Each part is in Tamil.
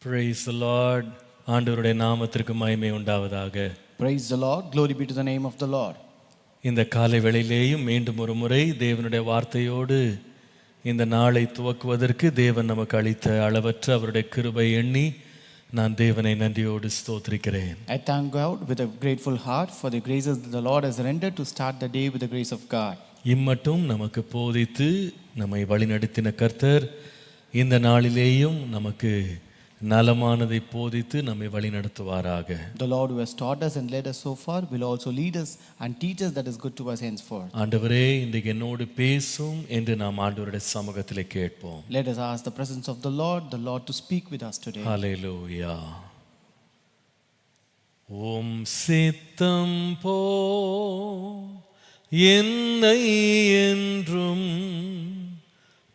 Praise the Lord. ஆண்டவருடைய நாமத்திற்கு மகிமை உண்டாவதாக. Praise the Lord. Glory be to the name of the Lord. இந்த காலை வேளையிலேயும் மீண்டும் ஒரு முறை தேவனுடைய வார்த்தையோடு இந்த நாளை துவக்குவதற்கு தேவன் நமக்கு அளித்த அளவற்ற அவருடைய கிருபை எண்ணி நான் தேவனை நன்றியோடு ஸ்தோத்திரிக்கிறேன். I thank God with a grateful heart for the graces that the Lord has rendered to start the day with the grace of God. இம்மட்டும் நமக்கு போதித்து நம்மை வழிநடத்தின கர்த்தர் இந்த நாளிலேயும் நமக்கு நலமானதை போதித்து நம்மை வழிநடத்துவாராக. The Lord who has taught us and led us so far will also lead us and teach us that is good to us henceforth. ஆண்டவரே இன்றைக்கு என்னோடு பேசும் என்று நாம் ஆண்டவருடைய சமூகத்திலே கேட்போம். Let us ask the presence of the Lord to speak with us today. ஹல்லேலூயா. ஓம் சித்தம் போ என்னை என்றும்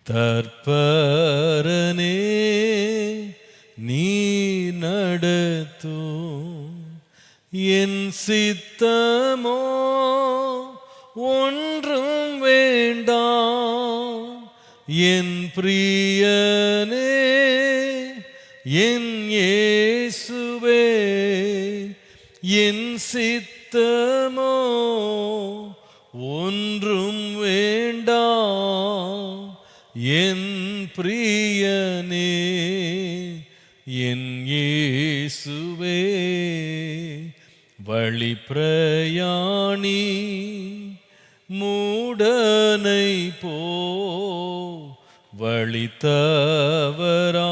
தற்பரனே நீ நடத்தும் என் சித்தமோ ஒன்றும் வேண்டாம் என் பிரியனே என் இயேசுவே என் சித்தமோ ஒன்றும் வேண்டாம் என் பிரியனே என் இயேசுவே வழி பிரயாணி மூடனை போ வழி தவறா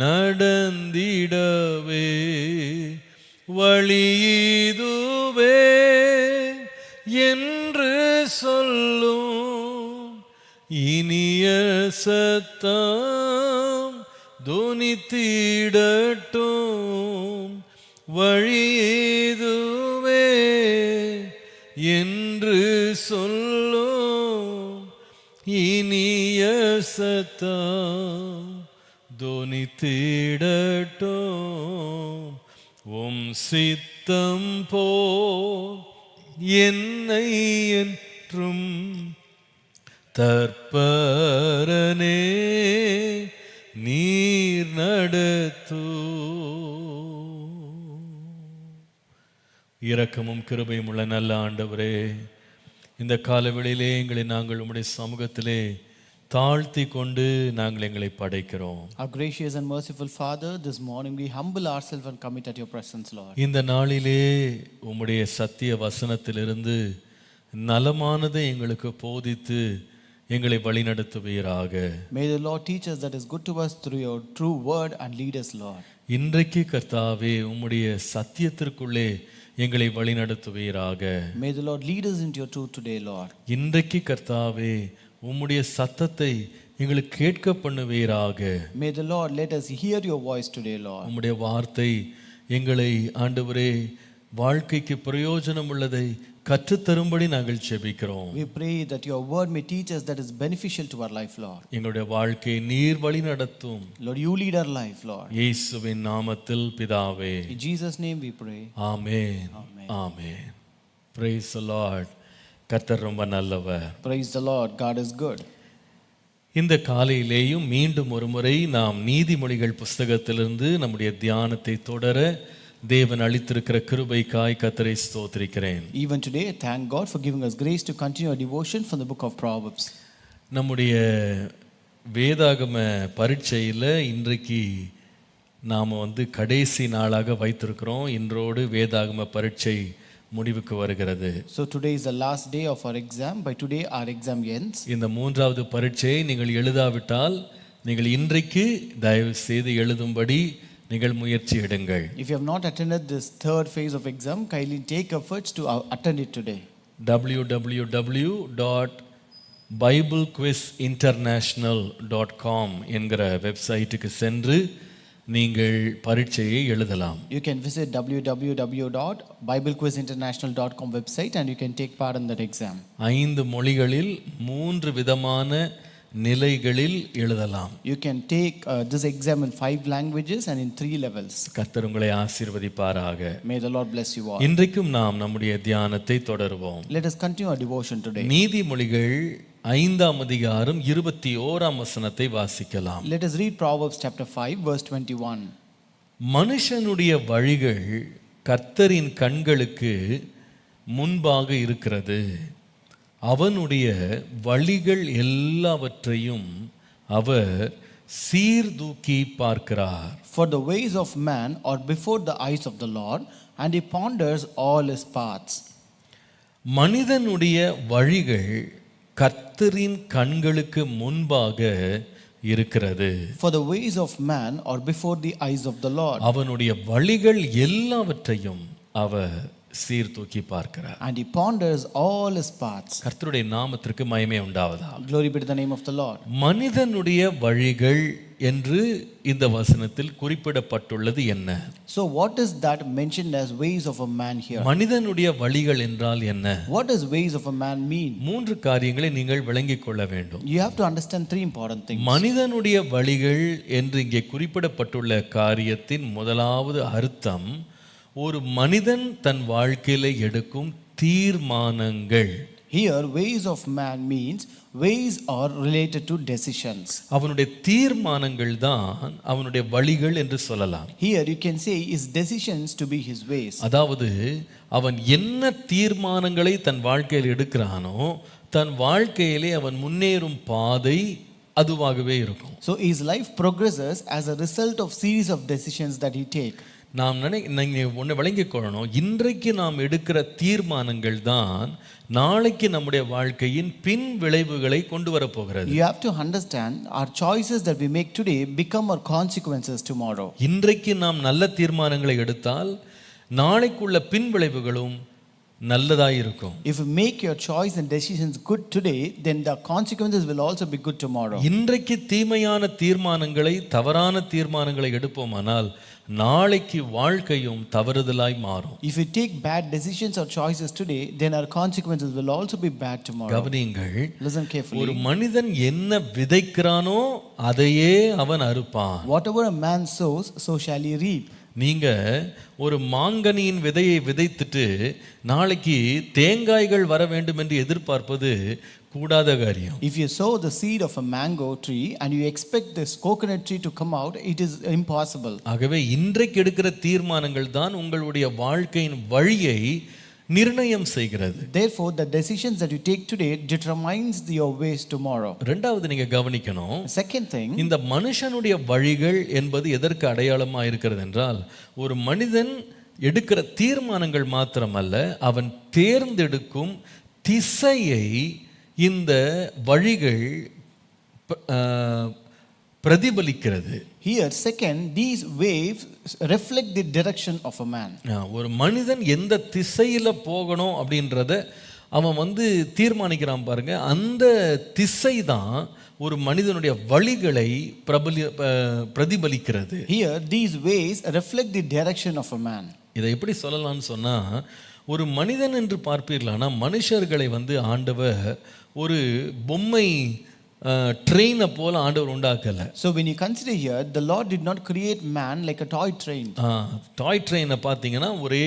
நடந்திடவே வழியிதுவே என்று சொல்லும் இனிய சத்தம் துனித்திடட்டும் வழியேதுவே என்று சொல்லும் இனிய சத்தம் துனித்திடட்டும் உம் சித்தம் போ என்னை என்றும் தற்பரனே நீர் நடத்து. இரக்கமும் கிருபையும் உள்ள நல்ல ஆண்டவரே, இந்த காலவெளியிலே எங்களை நாங்கள் உம்முடைய சமூகத்திலே தாழ்த்தி கொண்டு நாங்கள் எங்களை படைக்கிறோம். Our gracious and merciful Father, this morning we humble ourselves and commit at your presence, Lord. இந்த நாளிலே உம்முடைய சத்திய வசனத்திலிருந்து நலமானதை எங்களுக்கு போதித்து எங்களை வழிநடத்துவீராக. May the Lord teach us that is good to us through your true word and lead us, Lord. இன்றைக்கு கர்த்தாவே உம்முடைய சத்தியத்திற்குள்ளே எங்களை வழிநடத்துவீராக. May the Lord lead us into your truth today, Lord. இன்றைக்கு கர்த்தாவே உம்முடைய சத்தத்தை எங்களுக்கு கேட்க பண்ணுவீராக. May the Lord let us hear your voice today, Lord. உம்முடைய வார்த்தை எங்களை ஆண்டவரே வாழ்க்கைக்கு பிரயோஜனம் உள்ளதை கற்றுத்தரும்படி நாங்கள் ஜெபிக்கிறோம். We pray that your word may teach us that is beneficial to our life, Lord. எங்களுடைய வாழ்க்கையை நீர் வழி நடத்தும். Lord, you lead our life, Lord. இயேசுவின் நாமத்தில் பிதாவே. In Jesus' name we pray. Amen. Amen. Praise the Lord. கர்த்தர் ரொம்ப நல்லவர். Praise the Lord. God is good. இந்த காலையிலேயும் மீண்டும் ஒரு முறை நாம் நீதிமொழிகள் புஸ்தகத்திலிருந்து நம்முடைய தியானத்தை தொடர தேவன் அளித்திருக்கிற கிருபைக்காய் கர்த்தரை ஸ்தோத்திரிக்கிறேன். Even today, thank God for giving us grace to continue our devotion from the book of Proverbs. நம்முடைய வேதாகம பரீட்சையில் இன்றைக்கு நாம் கடைசி நாளாக வைத்திருக்கிறோம். இன்றோடு வேதாகம பரீட்சை முடிவுக்கு வருகிறது. So today is the last day of our exam. By today our exam ends. இந்த மூன்றாவது பரீட்சையை நீங்கள் எழுதாவிட்டால் நீங்கள் இன்றைக்கு தயவு செய்து எழுதும்படி நீங்கள் முயற்சி எடுங்கள். If you have not attended this third phase of exam, kindly take efforts to attend it today. www.biblequizinternational.com என்கிற வெப்சைட்டுக்கு சென்று நீங்கள் பரீட்சையை எழுதலாம். You can visit www.biblequizinternational.com website and you can take part in that exam. 5 மொழிகளில் 3 விதமான நிலைகளில் எழுதலாம். You can take this exam in 5 languages and in 3 levels. கர்த்தர் உங்களை ஆசீர்வதிப்பாராக. May the Lord bless you all. இன்றைக்கும் நாம் நம்முடைய தியானத்தை தொடருவோம். Let us continue our devotion today. நீதிமொழிகள் 5ஆம் அதிகாரம் 21ஆம் வசனத்தை வாசிக்கலாம். Let us read Proverbs chapter 5 verse 21. மனுஷனுடைய வழிகள் கர்த்தரின் கண்களுக்கு முன்பாக இருக்கிறது, அவனுடைய வழிகள் எல்லாவற்றையும் அவர் சீர்தூக்கி பார்க்கிறார். For the ways of man are before the eyes of the Lord, and he ponders all his paths. மனிதனுடைய வழிகள் கர்த்தரின் கண்களுக்கு முன்பாக இருக்கிறது. For the ways of man are before the eyes of the Lord, அவனுடைய வழிகள் எல்லாவற்றையும் அவர் சீர்தூக்கி பார்க்கிறார். and he ponders all his paths. கர்த்தருடைய நாமத்திற்கு மகிமை உண்டாவதாக. Glory be to the name of the Lord. மனிதனுடைய வழிகள் என்று இந்த வசனத்தில் குறிப்பிடப்பட்டுள்ளது என்ன? So what is that mentioned as ways of a man here? மனிதனுடைய வழிகள் என்றால் என்ன? What does ways of a man mean? 3 காரியங்களை நீங்கள் விளங்கிக் கொள்ள வேண்டும். You have to understand 3 important things. மனிதனுடைய வழிகள் என்று இங்கே குறிப்பிடப்பட்டுள்ள காரியத்தின் முதலாவது அர்த்தம், ஒரு மனிதன் தன் வாழ்க்கையில எடுக்கும் தீர்மானங்கள். Here ways of man means ways are related to decisions. அவனுடைய தீர்மானங்கள் தான் அவனுடைய வழிகள் என்று சொல்லலாம். Here you can say his decisions to be his ways. அதாவது அவன் என்ன தீர்மானங்களை தன் வாழ்க்கையில் எடுக்கிறானோ, தன் வாழ்க்கையிலே அவன் முன்னேறும் பாதை அதுவாகவே இருக்கும். So his life progresses as a result of series of decisions that he take. நாம் நீங்கள் ஒன்று விளங்கிக் கொள்ளணும், இன்றைக்கு நாம் எடுக்கிற தீர்மானங்கள் தான் நாளைக்கு நம்முடைய வாழ்க்கையின் பின் விளைவுகளை கொண்டு வரப்போகிறது. You have to understand our choices that we make today become our consequences tomorrow. இன்றைக்கு நாம் நல்ல தீர்மானங்களை எடுத்தால் நாளைக்குள்ள பின் விளைவுகளும் நல்லதாய் இருக்கும். If you make your choice and decisions good today, then the consequences will also be good tomorrow. இன்றைக்கு தீமையான தீர்மானங்களை, தவறான தீர்மானங்களை எடுப்போமானால் நாளைக்கு வாழ்க்கையும் தவறுதலாய் மாறும். If you take bad decisions or choices today, then our consequences will also be bad tomorrow. கவனியுங்கள், Listen carefully. ஒரு மனிதன் என்ன விதைக்கிறானோ அதையே அவன் அறுப்பான். Whatever a man sows, so shall he reap. நீங்க ஒரு மாங்கனியின் விதையை விதைத்துட்டு நாளைக்கு தேங்காய்கள் வர வேண்டும் என்று எதிர்பார்ப்பது கூடாத காரியம். If you sow the seed of a mango tree and you expect this coconut tree to come out, it is impossible. ஆகவே இன்றைக்கு எடுக்கிற தீர்மானங்கள் தான் உங்களுடைய வாழ்க்கையின் வழியை நிர்ணயம் செய்கிறது. Therefore, the decisions that you take today determines your ways tomorrow. ரெண்டாவது நீங்க கவனிக்கணும், Second thing, இந்த மனுஷனுடைய வழிகள் என்பது எதற்கு அடையாளமாக இருக்கிறது என்றால், ஒரு மனிதன் எடுக்கிற தீர்மானங்கள் மாத்திரமல்ல, அவன் தேர்ந்தெடுக்கும் திசையை இந்த வழிகள் பிரதிபலிக்கிறது. here second, these waves reflect the direction of a man. ஒரு மனிதன் எந்த திசையில போகணும் அப்படின்றத அவன் தீர்மானிக்கிறான் பாருங்க. அந்த திசை தான் ஒரு மனிதனுடைய வழிகளை பிரதிபலிக்கிறது. Here these ways reflect the direction of a man. இதை எப்படி சொல்லலாம்னு சொன்னா, ஒரு மனிதன் என்று பார்ப்பீர்களானா மனுஷர்களை ஆண்டவர் ஒரு பொம்மை ட்ரெயினை போல ஆண்டவர் உண்டாக்கல. So when you consider here, the Lord did not create man like a toy train. டாய் ட்ரெயினை பார்த்தீங்கன்னா ஒரே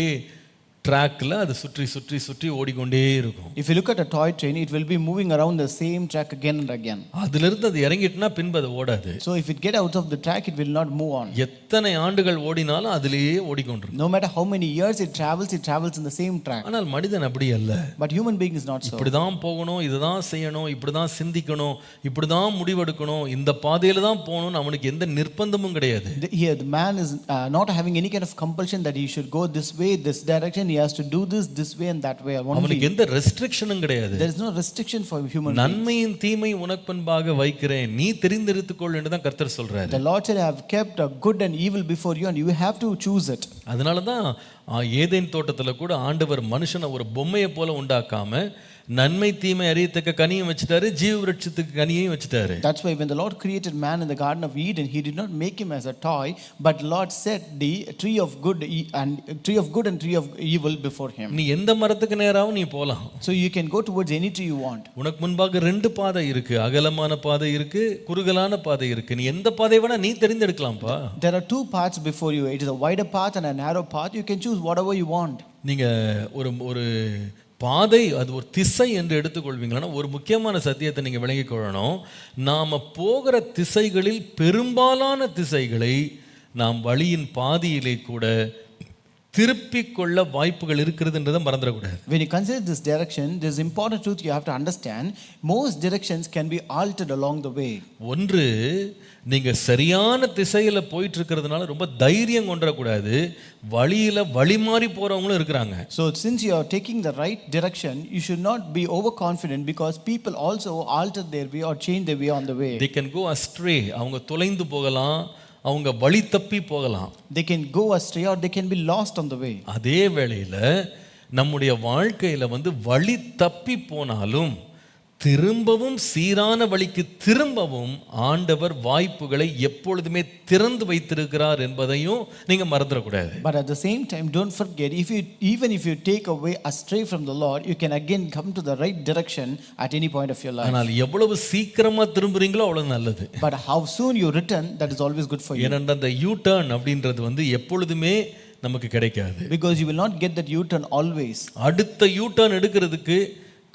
ட்ராக்ல அது சுற்றி சுற்றி சுற்றி ஓடிக்கொண்டே இருக்கும். If you look at a toy train, it will be moving around the same track again and again. அதிலிருந்து அது இறங்கிட்டுனா பின்பு அது ஓடாது. So if it get out of the track, it will not move on. எத்தனை ஆண்டுகள் ஓடினாலும் அதிலேயே ஓடிக்கொண்டிருக்கும். No matter how many years it travels in the same track. ஆனால் மனிதன் அப்படி அல்ல. But human being is not so. இப்படிதான் போகணும், இதுதான் செய்யணும், இப்படிதான் சிந்திக்கணும், இப்படிதான் முடிவெடுக்கணும், இந்த பாதையில தான் போகணும்னு அவனுக்கு எந்த நிர்பந்தமும் கிடையாது. Here the man is not having any kind of compulsion that he should go this way, this direction. He has to do this way and that way. அவனுக்கு எந்த ரெஸ்ட்ரிக்ஷனும் கிடையாது. There is no restriction for human beings. நன்மையின் தீமை உனக்கு முன்பாக வைக்கிறேன், நீ தெரிந்தெடுத்துக்கொள் என்று தான் கர்த்தர் சொல்றாரு. The Lord said, I have kept a good and evil before you and you have to choose it. அதனால தான் ஏதேன் தோட்டத்துல கூட ஆண்டவர் மனுஷனை ஒரு பொம்மையை போல உண்டாக்காம நன்மை தீமை அறியத்தக்க கனியும் வச்சுட்டாரு, ஜீவ விருட்சத்துக்கு கனியையும் வச்சுட்டாரு. That's why when the Lord created man in the Garden of Eden, he did not make him as a toy, but Lord set the tree of good and tree of evil before him. நீ எந்த மரத்துக்கு நேராவும் நீ போலாம். So you can go towards any tree you want. உனக்கு முன்பாக 2 பாதை இருக்கு, அகலமான பாதை இருக்கு, குறுகலான பாதை இருக்கு. நீ எந்த பாதை வேணா நீ தெரிந்தெடுக்கலாம்ப்பா. There are 2 paths before you. It is a wider path and a narrow path. You can choose whatever you want. நீங்க ஒரு பாதை, அது ஒரு திசை என்று எடுத்துக்கொள்வீங்களா? ஒரு முக்கியமான சத்தியத்தை நீங்கள் விளங்கிக் கொள்ளணும். நாம் போகிற திசைகளில் பெரும்பாலான திசைகளை நாம் வழியின் பாதியிலே கூட திருப்பிக் கொள்ள வாய்ப்புகள் இருக்கிறதுன்றதை மறந்துடக்கூடாது. When you consider this direction, this important truth you have to understand, most directions can be altered along the way. ஒன்று, நீங்க சரியான திசையில போயிட்டு இருக்கிறதுனால ரொம்ப தைரியம் கொண்டறக்கூடாது. வழியில வழி மாறி போறவங்களும் இருக்கிறாங்க. So since you are taking the right direction, you should not be overconfident because people also alter their way or change their way on the way. They can go astray. அவங்க தொலைந்து போகலாம், அவங்க வழி தப்பி போகலாம். They can go astray or they can be lost on the way. அதே வேளையில நம்முடைய வாழ்க்கையில வழி தப்பி போனாலும் திரும்பவும் சீரான வழிக்கு திரும்பவும் ஆண்டவர் வாய்ப்புகளை எப்பொழுதுமே திறந்து வைத்திருக்கிறார் என்பதையும் நீங்க மறந்துடக்கூடாது. But at the same time, don't forget, even if you take away astray from the Lord, you can again come to the right direction at any point of your life. ஆனால் எவ்வளவு சீக்கிரமா திரும்புறீங்களோ அவ்வளவு நல்லது. But how soon you return, that is always good for you. ஏனென்றால் அந்த யூ டர்ன் அப்படின்றது எப்பொழுதுமே நமக்கு கிடைக்காது. Because you will not get that U-turn always. அடுத்த யூ டர்ன் எடுக்கிறதுக்கு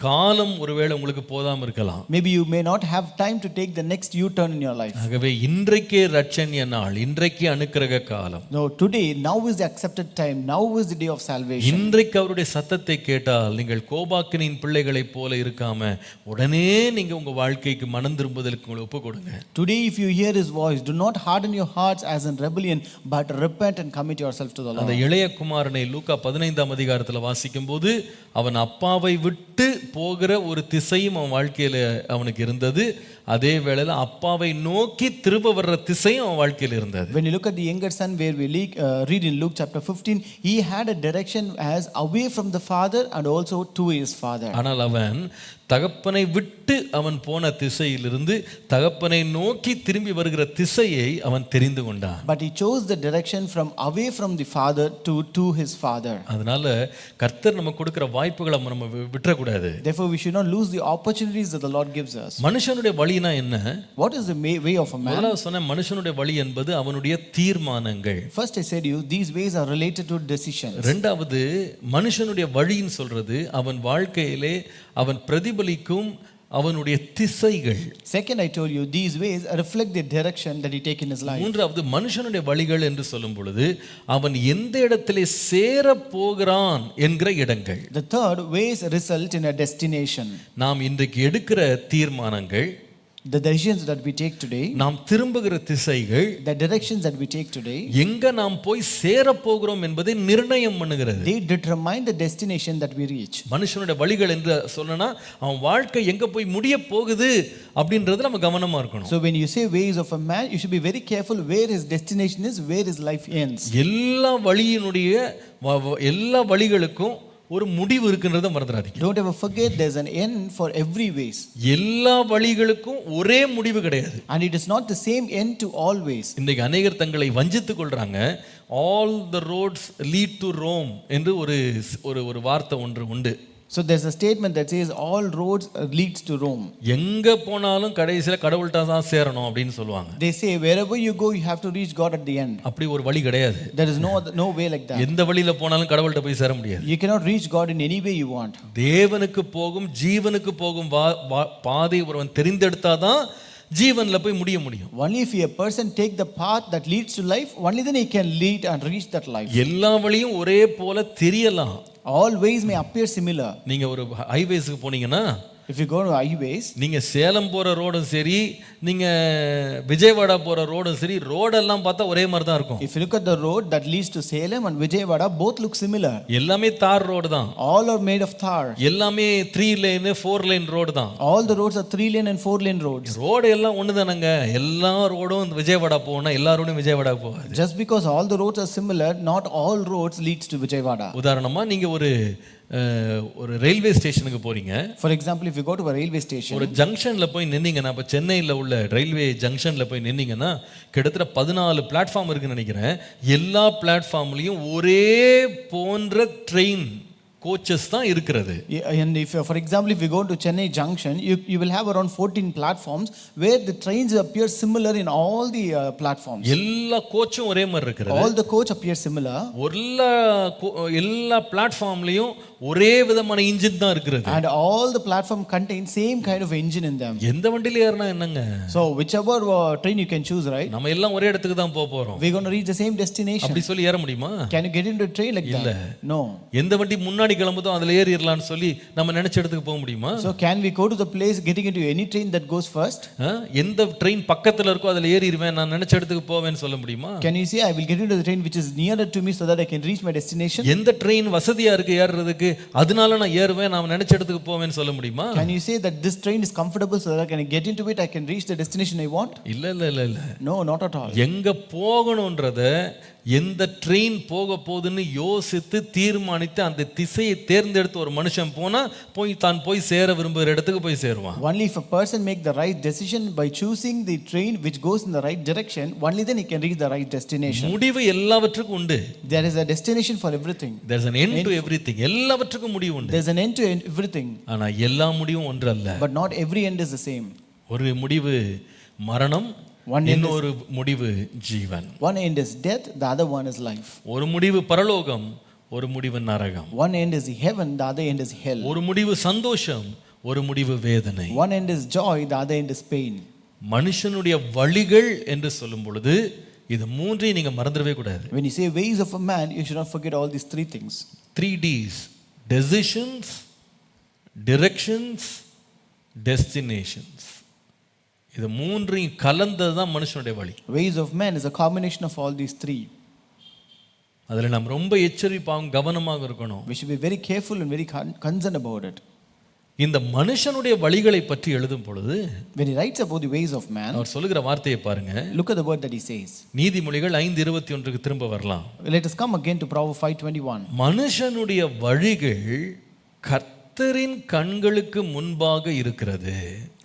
காலம் ஒருவேளை உங்களுக்கு போதாம இருக்கலாம். Maybe you may not have time to take the next U-turn in your life. ஆகவே இன்றைக்கே ரட்சணிய நாள், இன்றைக்கே அனுக்கிரக காலம். No, today, now is the accepted time. Now is the day of salvation. இன்றைக்கு அவருடைய சத்தத்தை கேட்டால் நீங்கள் கோபாக்கினின் பிள்ளைகளைப் போல இருக்காம உடனே நீங்க உங்க வாழ்க்கைக்கு மனம் திரும்புதலுக்கு உங்களை ஒப்பு கொடுங்க. Today, if you hear his voice, do not harden your hearts as in rebellion, but repent and commit yourself to the Lord. அந்த இளைய குமாரனை லூக்கா 15ஆம் அதிகாரத்தில் வாசிக்கும் போது அவன் அப்பாவை விட்டு போகிற ஒரு திசையும் அவன் வாழ்க்கையில அவனுக்கு இருந்தது. அதே வேளையில அப்பாவை நோக்கி திரும்ப வர்ற திசையும் அவன் வாழ்க்கையில் இருந்தது. When you look at the younger son, where we read in Luke chapter 15, he had a direction as away from the father and also to his father. ஆனால் அவன் தகப்பனை விட்டு அவன் போன திசையிலிருந்து தகப்பனை நோக்கி திரும்பி வருகிற திசையை அவன் தெரிந்து கொண்டான். But he chose the direction from away from the father to his father. அதனால கர்த்தர் நமக்கு கொடுக்கிற வாய்ப்புகளை நம்ம விட்டுறக்கூடாது. Therefore, we should not lose the opportunities that the Lord gives us. மனுஷனுடைய வழினா என்ன? What is the way of a man? முதல்ல சொன்ன மனுஷனுடைய வழி என்பது அவனுடைய தீர்மானங்கள். First I said you, these ways are related to decisions. இரண்டாவது, மனுஷனுடைய வழின்னு சொல்றது அவன் வாழ்க்கையிலே அவன் பிரதிபலிக்கும் அவனுடைய திசைகள். Second, I told you, these ways reflect the direction that he take in his life. மூன்றாவது, மனுஷனுடைய வழிகள் என்று சொல்லும் பொழுது அவன் எந்த இடத்திலே சேர போகிறான் என்கிற இடங்கள். The third, ways result in a destination. நாம் இன்றைக்கு எடுக்கிற தீர்மானங்கள், The decisions that we take today, நாம் திரும்புகிற திசைகள், the directions that we take today, எங்க நாம் போய் சேர போகிறோம் என்பதை நிர்ணயம் பண்ணுகிறது. they determine the destination that we reach. மனுஷனுடைய வழிகள் என்று சொன்னா அவன் வாழ்க்கை எங்க போய் முடிய போகுது அப்படின்றது நம்ம கவனமா இருக்கணும். So when you say ways of a man, you should be very careful where his destination is, where his life ends. எல்லா வழிகளுக்கும் ஒரு முடிவு இருக்குன்றதை மறந்துடாதீங்க. Don't ever forget there's an end for every ways. எல்லா வழிகளுக்கும் ஒரே முடிவு கிடையாது. And it is not the same end to all ways. இன்னைக்கு அநேகர் தங்களை வஞ்சித்துக் கொள்றாங்க. all the roads lead to Rome என்று ஒரு வார்த்தை ஒன்று உண்டு. So there's a statement that says all roads leads to Rome. எங்க போனாலும் கடைசில கடவுள்கிட்ட தான் சேரணும் அப்படினு சொல்வாங்க. They say wherever you go you have to reach God at the end. அப்படி ஒரு வழி கிடையாது. There is no way like that. எந்த வழியில போனாலும் கடவுள்கிட்ட போய் சேர முடியாது. You cannot reach God in any way you want. தேவனுக்கு போகும் ஜீவனுக்கு போகும் பாதை ஒருவன் தெரிந்தெடுத்தாதான் ஜீவன்ல போய் முடிய முடியும். Only if a person take the path that leads to life, only then he can lead and reach that life. எல்லா வழியும் ஒரே போல தெரியலாம். All ways may appear similar. நீங்க ஒரு ஹைவேஸ்க்கு போனீங்கன்னா, if you go to highways, நீங்க சேலம் போற ரோடும் சரி, நீங்க விஜயவாடா போற ரோடும் சரி, ரோடெல்லாம் பார்த்தா ஒரே மாதிரி தான் இருக்கும். If you look at the road that leads to Salem and Vijayawada, both look similar. எல்லாமே தார் ரோடு தான். All are made of tar. எல்லாமே 3 lane 4 lane ரோடு தான். All the roads are 3 lane and 4 lane roads. Road எல்லாம் ஒண்ணுதானங்க. எல்லா ரோடும் விஜயவாடா போகணும், எல்லா ரோடும் விஜயவாடா போகாது. Just because all the roads are similar, not all roads leads to Vijayawada. உதாரணமா நீங்க ஒரு ரயில்வே ஸ்டேஷனுக்கு போறீங்க. For example, if you go to a railway station, ஒரு ஜங்ஷன்ல போய் நின்னீங்கன்னா, இப்ப சென்னையில உள்ள ரயில்வே ஜங்ஷன்ல போய் நின்னீங்கன்னா கிட்டத்தட்ட 14 பிளாட்ஃபார்ம் இருக்குன்னு நினைக்கிறேன். எல்லா பிளாட்ஃபார்ம்லயும் ஒரே போன்ற ட்ரெயின் கோச்சஸ் தான் இருக்கிறது. And if, for example, if you go to Chennai Junction, you will have around 14 platforms where the trains appear similar in all the platforms. எல்லா கோச்சும் ஒரே மாதிரி இருக்கிறது. All the coach appear similar. எல்லா பிளாட்ஃபார்ம்லயும் ஒரே விதமான இன்ஜின் தான் இருக்கிறது. And all the platform contain same kind of engine in them. எந்த வண்டியில ஏறினா என்னங்க? So whichever train you can choose, right? நம்ம எல்லாம் ஒரே இடத்துக்கு தான் போறோம். We're going to reach the same destination. அப்படி சொல்லி ஏற முடியுமா? Can you get into a train like that? No. எந்த வண்டி முன்னாடி கிளம்புதோ அதுல ஏறிரலாம்னு சொல்லி நம்ம நினைச்ச இடத்துக்கு போக முடியுமா? So can we go to the place getting into any train that goes first? எந்த ட்ரெயின் பக்கத்துல இருக்கோ அதுல ஏறிடுவேன், நான் நினைச்ச இடத்துக்கு போவேன்னு சொல்ல முடியுமா? Can you say I will get into the train which is nearer to me so that I can reach my destination? எந்த ட்ரெயின் வசதியா இருக்கு ஏறுறதுக்கு, அதனால நான் ஏறுவேன், நான் நினைச்ச இடத்துக்கு போவேன்னு சொல்ல முடியுமா? Can you say that this train is comfortable so that I can get into it, I can reach the destination I want? இல்ல. No, not at all. எங்க போகணும்ன்றத எந்த ட்ரெயின் போக போகுதுன்னு யோசித்து தீர்மானித்து அந்த திசையை தேர்ந்தெடுத்து ஒரு மனுஷன் போனா தான் போய் சேர விரும்புகிற இடத்துக்கு போய் சேருவான். Only if a person make the right decision by choosing the train which goes in the right direction, only then he can reach the right destination. முடிவு எல்லாவற்றுக்கும் உண்டு. There is a destination for everything. There is an end to everything. எல்லாவற்றுக்கும் முடிவு உண்டு. There is an end to everything. ஆனா எல்லா முடிவும் ஒன்றல்ல. But not every end is the same. ஒரு முடிவு மரணம், இன்னொரு முடிவு ஜீவன். One end is death, the other one is life. ஒரு முடிவு பரலோகம், ஒரு முடிவு நரகம். One end is heaven, the other end is hell. ஒரு முடிவு சந்தோஷம், ஒரு முடிவு வேதனை. One end is joy, the other end is pain. மனுஷனுடைய வழிகள் என்று சொல்லும் பொழுது இது மூன்றையும் நீங்க மறந்துடவே கூடாது. When you say ways of a man, you should not forget all these three things. 3 Ds: decisions, directions, destinations. இது மூன்றையும் கலந்தது தான் மனுஷனுடைய வழி. Ways of man is a combination of all these three. அதில் நாம் ரொம்ப எச்சரிப்பாகவும் கவனமாக இருக்கணும். We should be very careful and very concerned about it. இந்த மனுஷனுடைய வழிகளை பற்றி எழுதும் பொழுது when he writes about the ways of man, அவர் சொல்லுகிற வார்த்தையை பாருங்க. look at the word that he says. நீதிமொழிகள் 5:21க்கு திரும்ப வரலாம். Let us come again to Proverbs 5:21. மனுஷனுடைய வழிகள் கர்த்தரின் கண்களுக்கு முன்பாக இருக்கிறது.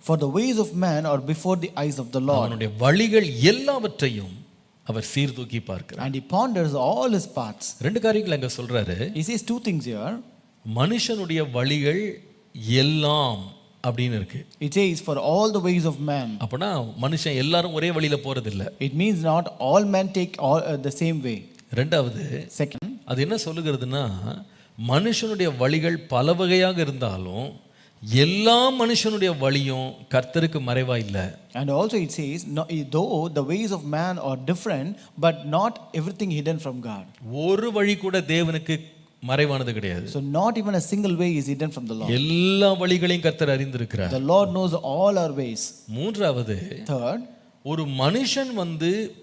For the ways of man are before the eyes of the Lord. அவனுடைய வழிகள் எல்லாவற்றையும் அவர் சீர்தூக்கி பார்க்கிறார். And he ponders all his paths. ரெண்டு காரியங்களை அங்க சொல்றாரு. He says two things here. மனுஷனுடைய வழிகள் எல்லாம் அப்படின்னு இருக்கு. It says for all the ways of man. அப்பனா மனுஷன் எல்லாரும் ஒரே வழியில போறது இல்ல. It means not all men take all the same way. ரெண்டாவது, second, அது என்ன சொல்லுகிறதுனா மனுஷனுடைய வழிகள் பல வகையாக இருந்தாலும் எல்லா மனுஷனுடைய வழியும் கர்த்தருக்கு மறைவா இல்ல. And also it says though the ways of man are different but not everything hidden from God. ஒரு வழி கூட தேவனுக்கு மறைவானது கிடையாது. So not even a single way is hidden from the Lord. எல்லா வழிகளையும் கர்த்தர் அறிந்திருக்கிறார். The Lord knows all our ways. மூன்றாவது, third, ஒரு மனுஷன்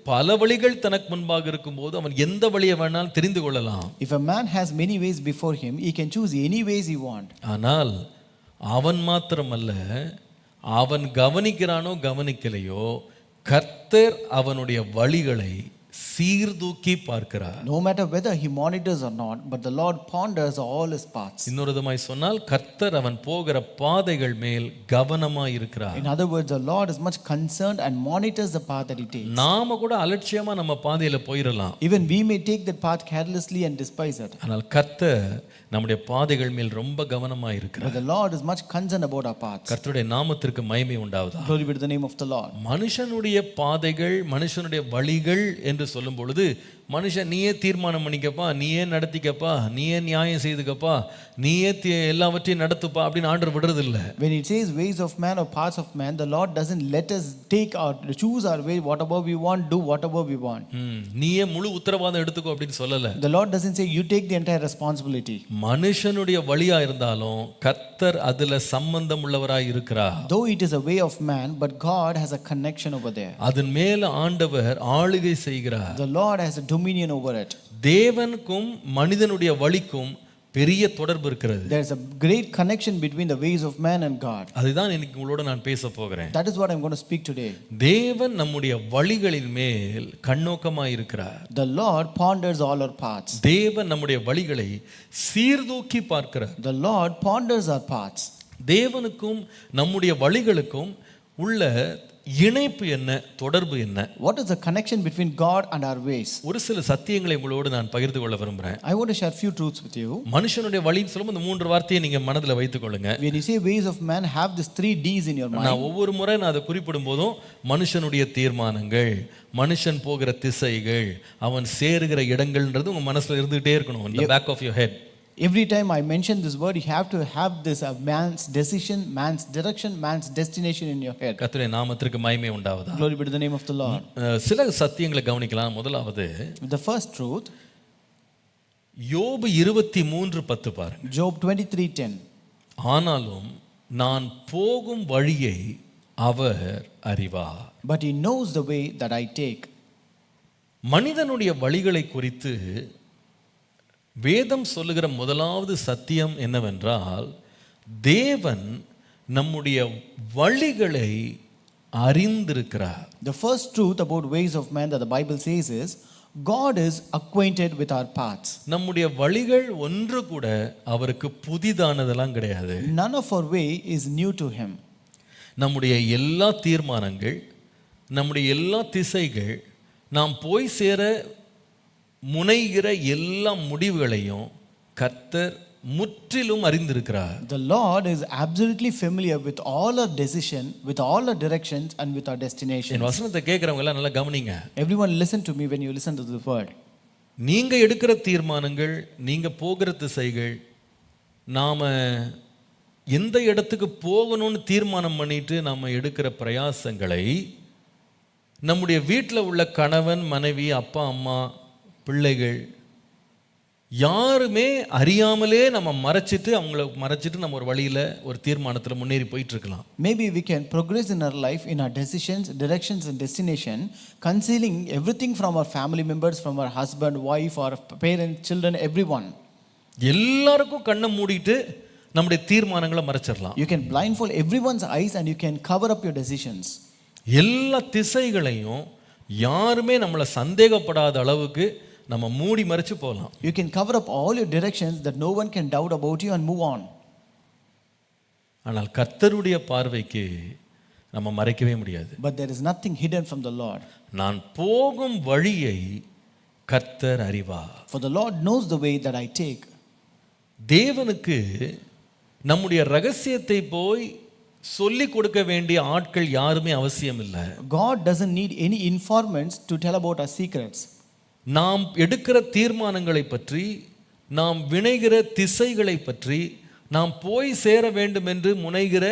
பல வழிகள் தனக்கு முன்பாக இருக்கும்போது அவன் எந்த வழியை வேணாலும் தெரிந்து கொள்ளலாம். If a man has many ways before him, he can choose any ways he want. ஆனால் அவன் மாத்திரமல்ல, அவன் கவனிக்கிறானோ கவனிக்கலையோ கர்த்தர் அவனுடைய வழிகளை சீர்தூக்கி பார்க்கிறார். No matter whether he monitors or not, but the Lord ponders all his paths. இன்னொரு விதமாய் சொன்னால் கர்த்தர் அவன் போகிற பாதைகள் மேல் கவனமாய் இருக்கிறார். In other words, the Lord is much concerned and monitors the path that he takes. நாம கூட அலட்சியமா நம்ம பாதையில போயிரலாம். Even we may take that path carelessly and despise it. ஆனால் கர்த்தர் நம்முடைய பாதைகள் மேல் ரொம்ப கவனமாய் இருக்கிறார். But the Lord is much concerned about our paths. கர்த்தருடைய நாமத்திற்கு மகிமை உண்டாவதாக. Glory be to the name of the Lord. மனுஷனுடைய பாதைகள், மனுஷனுடைய வழிகள் என்று சொல்லும் பொழுது மனுஷன் நீயே தீர்மானம் பண்ணிக்கப்பா, நீயே நடத்திக்கப்பா, நீயே நியாயம் செய்துக்கப்பா, நீயே எல்லாவற்றையும் நடத்துப்பா அப்படின்னு ஆண்டவர் விடுறது இல்லை. When it says ways of man or paths of man, the Lord doesn't let us take or choose our way, whatever we want, do whatever we want. நீயே முழு உத்தரவாதம் எடுத்துக்கோ அப்படின்னு சொல்லல. The Lord doesn't say you take the entire responsibility. மனுஷனுடைய வழியா இருந்தாலும் கர்த்தர் அதுல சம்பந்தம் உள்ளவராய் இருக்கிறார். Though it is a way of man, but God has a connection over there. அதன் மேல ஆண்டவர் ஆளுகை செய்கிறார். The Lord has a dominion over it. தேவனுக்கும் மனிதனுடைய வழிக்கும் பெரிய தொடர்பு இருக்கிறது. There is a great connection between the ways of man and God. அதுதான் இன்னைக்கு உங்களோட நான் பேச போகிறேன். That is what I'm going to speak today. தேவன் நம்முடைய வழிகளின் மேல் கண்ணோக்கமாய் இருக்கிறார். The Lord ponders all our paths. தேவன் நம்முடைய வழிகளை சீர்தூக்கி பார்க்கிறார். The Lord ponders our paths. தேவனுக்கும் நம்முடைய வழிகளுக்கும் உள்ள இணைப்பு என்ன, தொடர்பு என்ன? What is the connection between God and our ways? ஒரு சில சத்தியங்களை உங்களோடு நான் பகிர்ந்து கொள்ள விரும்புகிறேன். I want to share few truths with you. மனுஷனுடைய வழின்னு சொல்லும்போது இந்த 3 வார்த்தையை நீங்க மனதில் வைத்துக் கொள்ளுங்க. When you say ways of man, have these 3 D's in your mind. நான் ஒவ்வொரு முறை நான் அதை குறிப்பிடும் போதும் மனுஷனுடைய தீர்மானங்கள், மனுஷன் போகிற திசைகள், அவன் சேருகிற இடங்கள்ன்றது உங்க மனசுல இருந்துகிட்டே இருக்கணும். in the back of your head. Every time I mention this word, you have to have this man's decision, man's direction, man's destination in your head. கர்த்தருடைய நாமத்திற்கு மகிமை உண்டாவதா. Glory be to the name of the Lord. சில சத்தியங்களை கவனிக்கலாம். முதலாவது, The first truth, யோபு 23:10 பாருங்க. Job 23:10. ஆனாலும் நான் போகும் வழியை அவர் அறிவார். But he knows the way that I take. மனிதனுடைய வழிகளை குறித்து வேதம் சொல்லுகிற முதலாவது சத்தியம் என்னவென்றால், தேவன் நம்முடைய வழிகளை அறிந்திருக்கிறார். The first truth about ways of man that the Bible says is, God is acquainted with our paths. நம்முடைய வழிகள் ஒன்று கூட அவருக்கு புதிதானதெல்லாம் கிடையாது. None of our way is new to him. நம்முடைய எல்லா தீர்மானங்கள், நம்முடைய எல்லா திசைகள், நாம் போய் சேர முனைகிற எல்லா முடிவுகளையும் கர்த்தர் முற்றிலும் அறிந்திருக்கிறார். The Lord is absolutely familiar with all our decision, with all our directions and with our destination. என் வசனத்தை கேட்கிறவங்க எல்லாம் நல்லா கவனிங்க. Everyone listen to me when you listen to the word. நீங்க எடுக்கிற தீர்மானங்கள், நீங்க போகிற திசைகள், நாம எந்த இடத்துக்கு போகணும்னு தீர்மானம் பண்ணிட்டு நாம எடுக்கிற பிரயாசங்களை நம்முடைய வீட்டில் உள்ள கணவன், மனைவி, அப்பா, அம்மா, பிள்ளைகள் யாருமே அறியாமலே நம்ம மறைச்சிட்டு நம்ம ஒரு வழியில் ஒரு தீர்மானத்தில் முன்னேறி போயிட்டு இருக்கலாம். Maybe we can progress in our life, in our decisions, directions and destination, concealing everything from our family members, from our husband, wife, or parents, children, everyone. எல்லாருக்கும் கண்ணை மூடிட்டு நம்முடைய தீர்மானங்களை மறைச்சிடலாம். You can blindfold everyone's eyes and you can cover up your decisions. எல்லா திசைகளையும் யாருமே நம்மளை சந்தேகப்படாத அளவுக்கு நம்ம மூடி மறைச்சு போகலாம். You can cover up all your directions that no one can doubt about you and move on. ஆனால் கர்த்தருடைய பார்வைக்கு நம்ம மறைக்கவே முடியாது. But there is nothing hidden from the Lord. நான் போகும் வழியை கர்த்தர் அறிவார். For the Lord knows the way that I take. தேவனுக்கு நம்முடைய ரகசியத்தை போய் சொல்லி கொடுக்க வேண்டிய ஆட்கள் யாருமே அவசியம் இல்லை. God doesn't need any informants to tell about our secrets. நாம் எடுக்கிற தீர்மானங்களை பற்றி, நாம் வினைகிற திசைகளை பற்றி, நாம் போய் சேர வேண்டும் என்று முனைகிற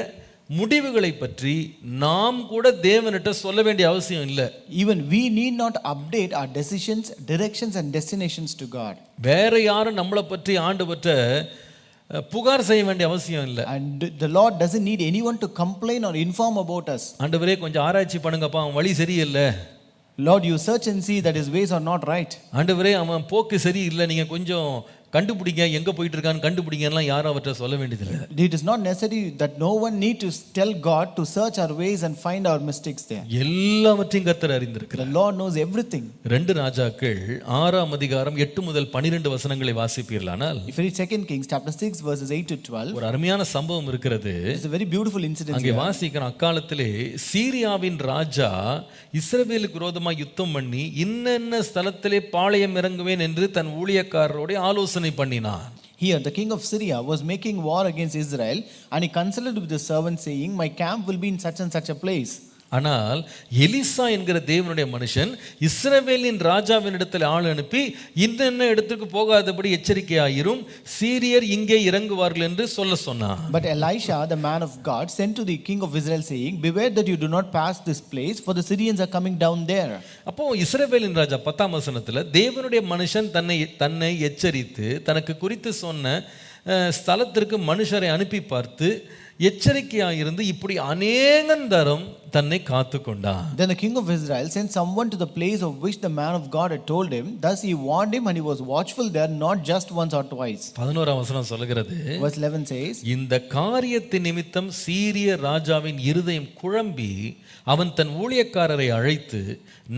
முடிவுகளை பற்றி நாம் கூட தேவனிட்ட சொல்ல வேண்டிய அவசியம் இல்லை. Even we need not update our decisions, directions and destinations to God. வேற யாரும் நம்மளை பற்றி ஆண்டவர்ட்ட புகார் செய்ய வேண்டிய அவசியம் இல்லை. And the Lord doesn't need anyone to complain or inform about us. ஆண்டவரே கொஞ்சம் ஆராய்ச்சி பண்ணுங்கப்பா, அவன் வழி சரியில்லை. Lord, you search and see that his ways are not right. ஆண்டவரே அவன் போக்கு சரியில்லை, நீங்க கொஞ்சம் கண்டுபிடிங்க, எங்க போயிட்டு இருக்கான்னு கண்டுபிடிங்கலாம் யாரும் அவர்கிட்ட சொல்ல வேண்டியதில்லை. It is not necessary that no one need to tell God to search our ways and find our mistakes there. எல்லாவற்றையும் கர்த்தர் அறிந்திருக்கிறார். The Lord knows everything. 2 ராஜாக்கள் 6ஆம் அதிகாரம் 8 முதல் 12 வசனங்களை வாசிப்பீர்களானால், If you read 2 Kings chapter 6 verses 8 to 12, ஒரு அருமையான சம்பவம் இருக்கிறது. it's a very beautiful incident. அங்கே வாசிக்கிறோம், அக்காலத்திலே சீரியாவின் ராஜா இஸ்ரவேலுக்கு விரோதமாக யுத்தம் பண்ணி இன்னென்ன ஸ்தலத்திலே பாளையம் இறங்குவேன் என்று தன் ஊழியக்காரரோட ஆலோசனை பண்ணினான். Here the king of Syria was making war against Israel and he consulted with his servants saying, my camp will be in such and such a place. ஆனால் எலிசா என்கிற தேவனுடைய மனுஷன் இஸ்ரவேலின் ராஜாவினிடத்தில் ஆள் அனுப்பி இன்னென்ன இடத்துக்கு போகாதபடி எச்சரிக்கையாயிரும், சீரியர் இங்கே இறங்குவார்கள் என்று சொன்னான். But Elisha the man of God sent to the king of Israel saying, beware that you do not pass this place, for the Syrians are coming down there. அப்போ இஸ்ரவேலின் ராஜா 10ஆம் வசனத்துல தேவனுடைய மனுஷன் தன்னை எச்சரித்து தனக்கு குறித்து சொன்ன ஸ்தலத்திற்கு மனுஷரை அனுப்பி பார்த்து எச்சரிக்கையாயிருந்து இப்படி அநேகந்தரம் தன்னை காத்து கொண்டான். Then the king of Israel sent someone to the place of which the man of God had told him. Thus he warned him and he was watchful there, not just once or twice. 11ஆம் வசனம் சொல்கிறது, verse 11 says, இந்த காரியத்தின் நிமித்தம் சீரிய ராஜாவின் இருதயம் குழம்பி அவன் தன் ஊழியக்காரரை அழைத்து,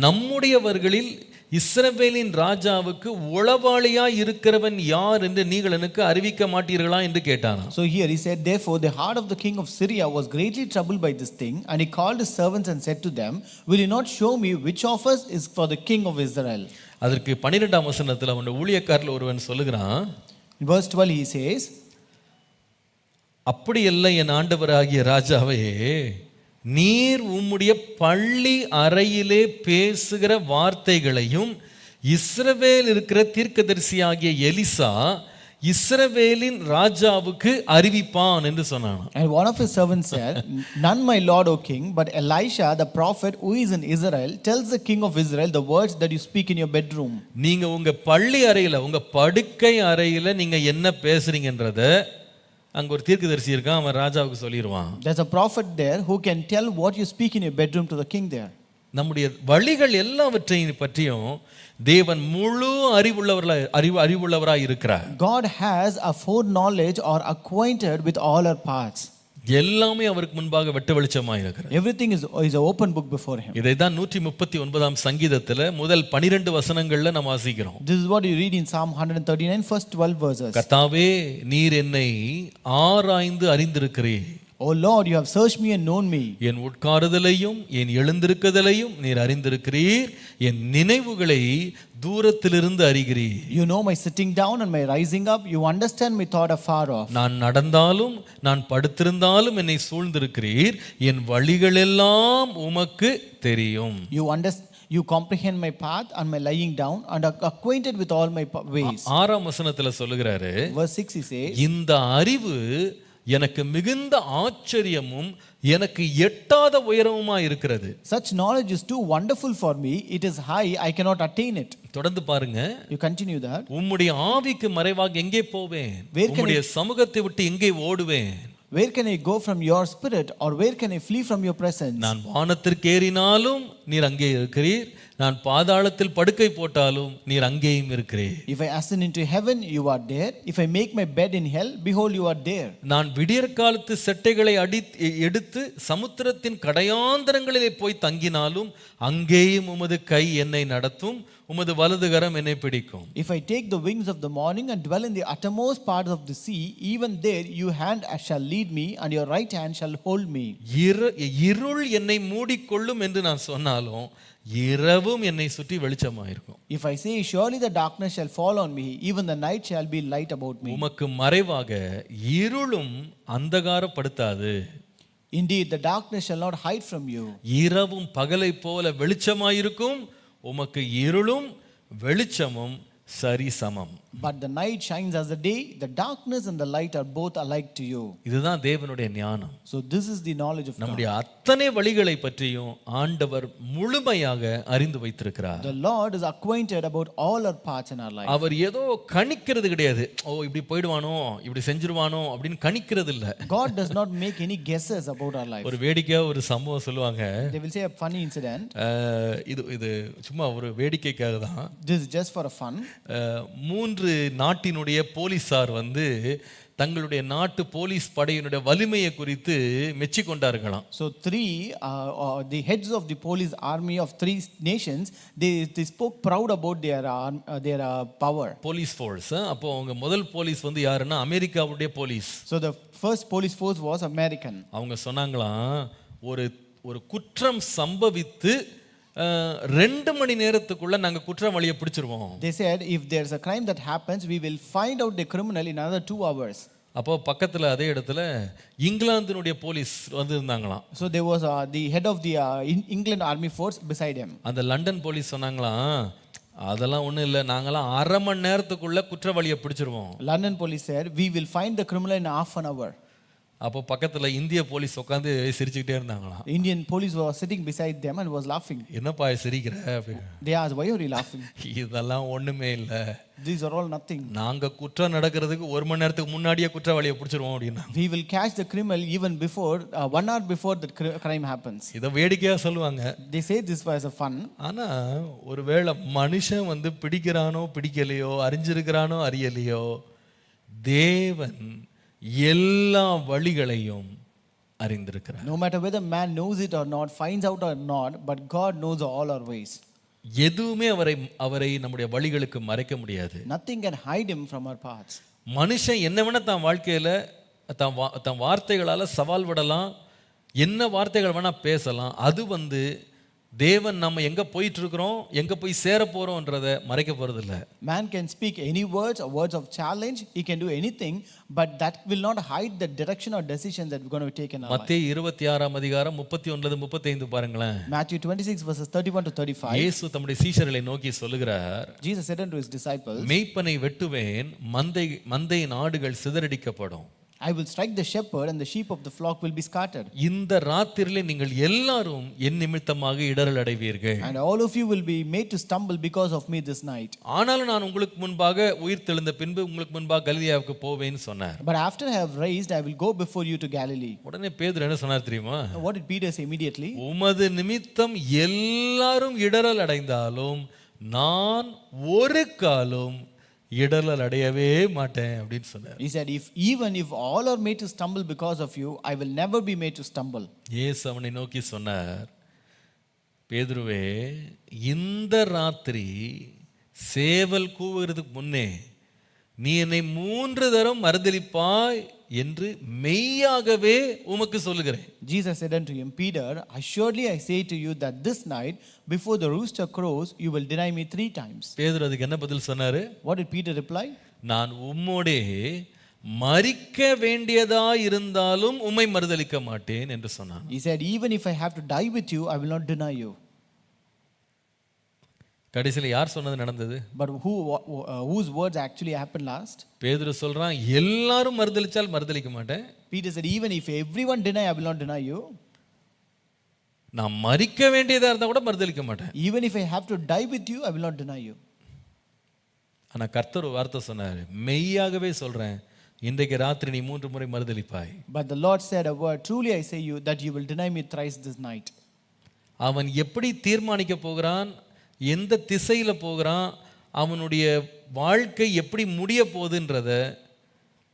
நம்முடையவர்களில் இஸ்ரவேலின் ராஜாவுக்கு உளவாளியாய் இருக்கிறவன் யார் என்று நீங்கள் எனக்கு அறிவிக்க மாட்டீர்களா என்று கேட்டான். So here he said, therefore the heart of the king of Syria was greatly troubled by this thing, and he called called his servants and said to them, will you not show me which of us is for the king of Israel? அதற்கு 12ஆம் வசனத்துல அவனுடைய ஊழியக்காரர்ல ஒருவன் சொல்லுகிறான். In verse 12 he says, அப்படியல்ல என் ஆண்டவராகிய ராஜாவே, நீர் உம்முடைய பள்ளி அறையிலே பேசுகிற வார்த்தைகளையும் இஸ்ரவேல் இருக்கிற தீர்க்கதரிசியாகிய எலிசா இஸ்ரவேலின் ராஜாவுக்கு அறிவிப்பான் என்று சொன்னான். And one of his servants said, none my lord O king, but Elisha the prophet who is in Israel tells the king of Israel the words that you speak in your bedroom. நீங்க உங்க பள்ளி அறையில, உங்க படுக்கை அறையில நீங்க என்ன பேசுறீங்கன்றத அங்க ஒரு தீர்க்கதரிசி இருக்கான், அவன் ராஜாவுக்கு சொல்லிடுவான். There's a prophet there who can tell what you speak in your bedroom to the king there. நம்முடைய வழிகள் எல்லாவற்றையும் பற்றியும் தேவன் முழு அறிவுள்ளவராய் இருக்கிறார். God has a foreknowledge or acquainted with all our paths. எல்லாமே அவருக்கு முன்பாக வெட்ட வெளிச்சமாய் இருக்கிறது. Everything is an open book before him. இதைதான் 139ஆம் சங்கீதத்துல முதல் 12 வசனங்கள்ல நாம் வாசிக்கிறோம். This is what you read in Psalm 139 first 12 verses. கர்த்தாவே, நீர் என்னை ஆராய்ந்து அறிந்திருக்கிறீர். O Lord, you have searched me and known me. என் உட்காருதலையும் என் எழுந்திருக்குதலையும் நீர் அறிந்திருக்கிறீர். என் நினைவுகளை தூரத்திலிருந்து அறிகிறீர். You know my sitting down and my rising up. You understand my thought afar off. நான் நடந்தாலும் நான் படுத்திருந்தாலும் என்னை சூழ்ந்திருக்கிறீர். என் வழிகளெல்லாம் உமக்கு தெரியும். You comprehend my path and my lying down and are acquainted with all my ways. 6ஆம் வசனத்துல சொல்லுகிறாரு, verse 6 he says, இந்த அறிவு எனக்கு மிகுந்த ஆச்சரியமும் எனக்கு எட்டாத உயரமுமா இருக்கிறது. Such knowledge is too wonderful for me, it is high, I cannot attain it. தொடர்ந்து பாருங்க. You continue that. உம்முடைய ஆவிக்கு மறைவாக எங்கே போவேன்? உம்முடைய சமூகத்தை விட்டு எங்கே ஓடுவேன்? Where can I go from your spirit, or where can I flee from your presence? நான் வானத்திற்கு ஏறினாலும் நீர் அங்கே இருக்கிறீர். நான் பாதாளத்தில் படுக்கை போட்டாலும் நீர் அங்கேயும் இருக்கிறீர். If I ascend into heaven, you are there. If I make my bed in hell, behold, you are there. நான் விடியற்காலத்து செட்டைகளை எடுத்து சமுத்திரத்தின் கடையாந்தரங்களிலே போய் தங்கினாலும் அங்கேயும் உமது கை என்னை நடத்தும், உமது வலதுகரம் என்னை பிடிக்கும். If I take the wings of the morning and dwell in the uttermost parts of the sea, even there your hand shall lead me and your right hand shall hold me. இருள் என்னை மூடிக்கொள்ளும் என்று நான் சொன்னாலும் இரவும் என்னை சுற்றி வெளிச்சமாயிருக்கும். If I say surely the darkness shall fall on me, even the night shall be light about me. உமக்கு மறைவாக இருளும் அந்தகாரப்படுத்தாது. Indeed the darkness shall not hide from you. இரவும் பகலை போல வெளிச்சமாயிருக்கும், உமக்கு இருளும் வெளிச்சமும் சரிசமம். But the night shines as the day, the darkness and the light are both alike to you. இதுதான் தேவனுடைய ஞானம். So this is the knowledge of God. நம்முடைய அத்தனை வழிகளை பற்றியும் ஆண்டவர் முழுமையாக அறிந்து வைத்திருக்கிறார். The Lord is acquainted about all our paths in our life. அவர் ஏதோ கணிக்கிறது கிடையாது. ஓ இப்படி போய்டுவானோ இப்படி செஞ்சிருவானோ அப்படின்னு கணிக்கிறது இல்ல. God does not make any guesses about our life. ஒரு வேடிக்கையா ஒரு சம்பவம் சொல்லுவாங்க. They will say a funny incident. இது சும்மா ஒரு வேடிக்கைக்காக தான். This is just for a fun. 3 நாட்டினுடைய போலீசார் தங்களுடைய நாட்டு போலீஸ் படையினுடைய வலிமையை குறித்து மெச்சிக் கொண்டார்களாம். So the heads of the police army of 3 nations they spoke proud about their power. Police force. அப்போ அவங்க முதல் போலீஸ் யாருன்னா அமெரிக்காவுடைய police. So the first police force was American. அவங்க சொன்னாங்களாம், ஒரு குற்றம் சம்பவித்து 2 மணி நேரத்துக்குள்ள நாங்க குற்றவாளியை பிடிச்சிருவோம். They said if there's a crime that happens, we will find out the criminal in another 2 hours. அப்போ பக்கத்துல அதே இடத்துல இங்கிலாந்தினுடைய போலீஸ் இருந்தாங்களாம். So there was the head of the England army force beside him. அந்த லண்டன் போலீஸ் சொன்னாங்களாம், அதெல்லாம் ஒண்ணும் இல்ல, நாங்கலாம் 1/2 மணி நேரத்துக்குள்ள குற்றவாளியை பிடிச்சிருவோம். London police said we will find the criminal in half an hour. அப்போ பக்கத்துல இந்திய போலீஸ் உட்கார்ந்து சிரிச்சுக்கிட்டே இருந்தாங்களாம். Indian police was sitting beside them and was laughing. என்னப்பா சிரிக்கிற? They asked, why are you laughing? இதெல்லாம் ஒண்ணுமே இல்ல. These are all nothing. நாங்க குற்றம் நடக்கிறதுக்கு 1 மணி நேரத்துக்கு முன்னாடியே குற்றவாளியை பிடிச்சிருவோம் அப்படினா. We will catch the criminal even before 1 hour before the crime happens. இத வேடிக்கையா சொல்லுவாங்க. They say this was a fun. ஆனா ஒருவேளை மனுஷன் பிடிக்கிறானோ பிடிக்கலையோ, அறிஞ்சிருக்கிறானோ அறியலையோ, தேவன் எல்லா வழிகளையும் அறிந்திருக்கிறார். No matter whether man knows it or not, finds out or not, but God knows all our ways. எதுவுமே அவரை நம்முடைய வழிகளுக்கு மறைக்க முடியாது. Nothing can hide him from our paths. மனுஷன் என்ன வேணா தன் வாழ்க்கையில தன் வார்த்தைகளால சவால் விடலாம், என்ன வார்த்தைகள் வேணா பேசலாம், அது தேவன் நம்ம எங்க போயிட்டு இருக்கிறோம், எங்க போய் சேர போறோம்ன்றதை மறைக்க போறது இல்ல. Man can speak any words or words of challenge, he can do anything, but that will not hide the direction or decision that we're going to take in our life. மத்தேயு 26ஆம் அதிகாரம் 39-35 பாருங்களேன். Matthew 26 verses 31 to 35. இயேசு தம்முடைய சீஷர்களை நோக்கி சொல்லுகிறார், Jesus said unto his disciples, மேய்ப்பனை வெட்டுவேன், மந்தையின் ஆடுகள் சிதறடிக்கப்படும். I will strike the shepherd and the sheep of the flock will be scattered. இந்த ராத்திரியிலே நீங்கள் எல்லாரும் என் நிமித்தமாக இடறல் அடைவீர்கள். And all of you will be made to stumble because of me this night. ஆனாலும் நான் உங்களுக்கு முன்பாக உயிர் தெழுந்த பின்பு உங்களுக்கு முன்பாக கலிலேயாவுக்கு போவேன்னு சொன்னார். But after I have raised, I will go before you to Galilee. உடனே பேதுரு என்ன சொன்னார் தெரியுமா? What did Peter say immediately? உமது நிமித்தம் எல்லாரும் இடறல் அடைந்தாலும் நான் ஒரு காலும் இடறல் அடையவே மாட்டேன் அப்படின்னு சொன்னார். He said, even if all are made to stumble because of you, I will never be made to stumble. இயேசு அவனை நோக்கி சொன்னார், பேதுருவே, இந்த ராத்திரி சேவல் கூவுகிறதுக்கு முன்னே நீ என்னை 3 தரம் மறுதலிப்பாய் என்று மெய்யாகவே உமக்கு சொல்லுகிறேன். Jesus said unto him, Peter, assuredly I say to you that this night before the rooster crows you will deny me 3 times. பேதுரு அதுக்கு என்ன பதில் சொன்னாரு? What did Peter reply? நான் உம்மோடே மரிக்க வேண்டியதா இருந்தாலும் உம்மை மறுதலிக்க மாட்டேன் என்று சொன்னான். He said, even if I have to die with you, I will not deny you. கடைசியில் யார் சொன்னது நடந்தது? But whose words actually happened last? பேதுரு சொல்றான், எல்லாரும் மறுதலிச்சால் மறுதலிக்க மாட்டேன். Peter said, even if everyone deny, I will not deny you. நான் மரிக்க வேண்டியதா இருந்தா கூட மறுதலிக்க மாட்டேன். Even if I have to die with you, I will not deny you. ஆனா கர்த்தர் ஒரு வார்த்தை சொன்னார், மெய்யாகவே சொல்றேன், இன்றைக்கு ராத்திரி நீ 3 முறை மறுதலிப்பாய். But the Lord said a word, truly I say you that you will deny me thrice this night. அவன் எப்படி தீர்மானிக்க போகிறான், எந்த திசையில போகிறான், அவனுடைய வாழ்க்கை எப்படி முடிய போகுதுன்றத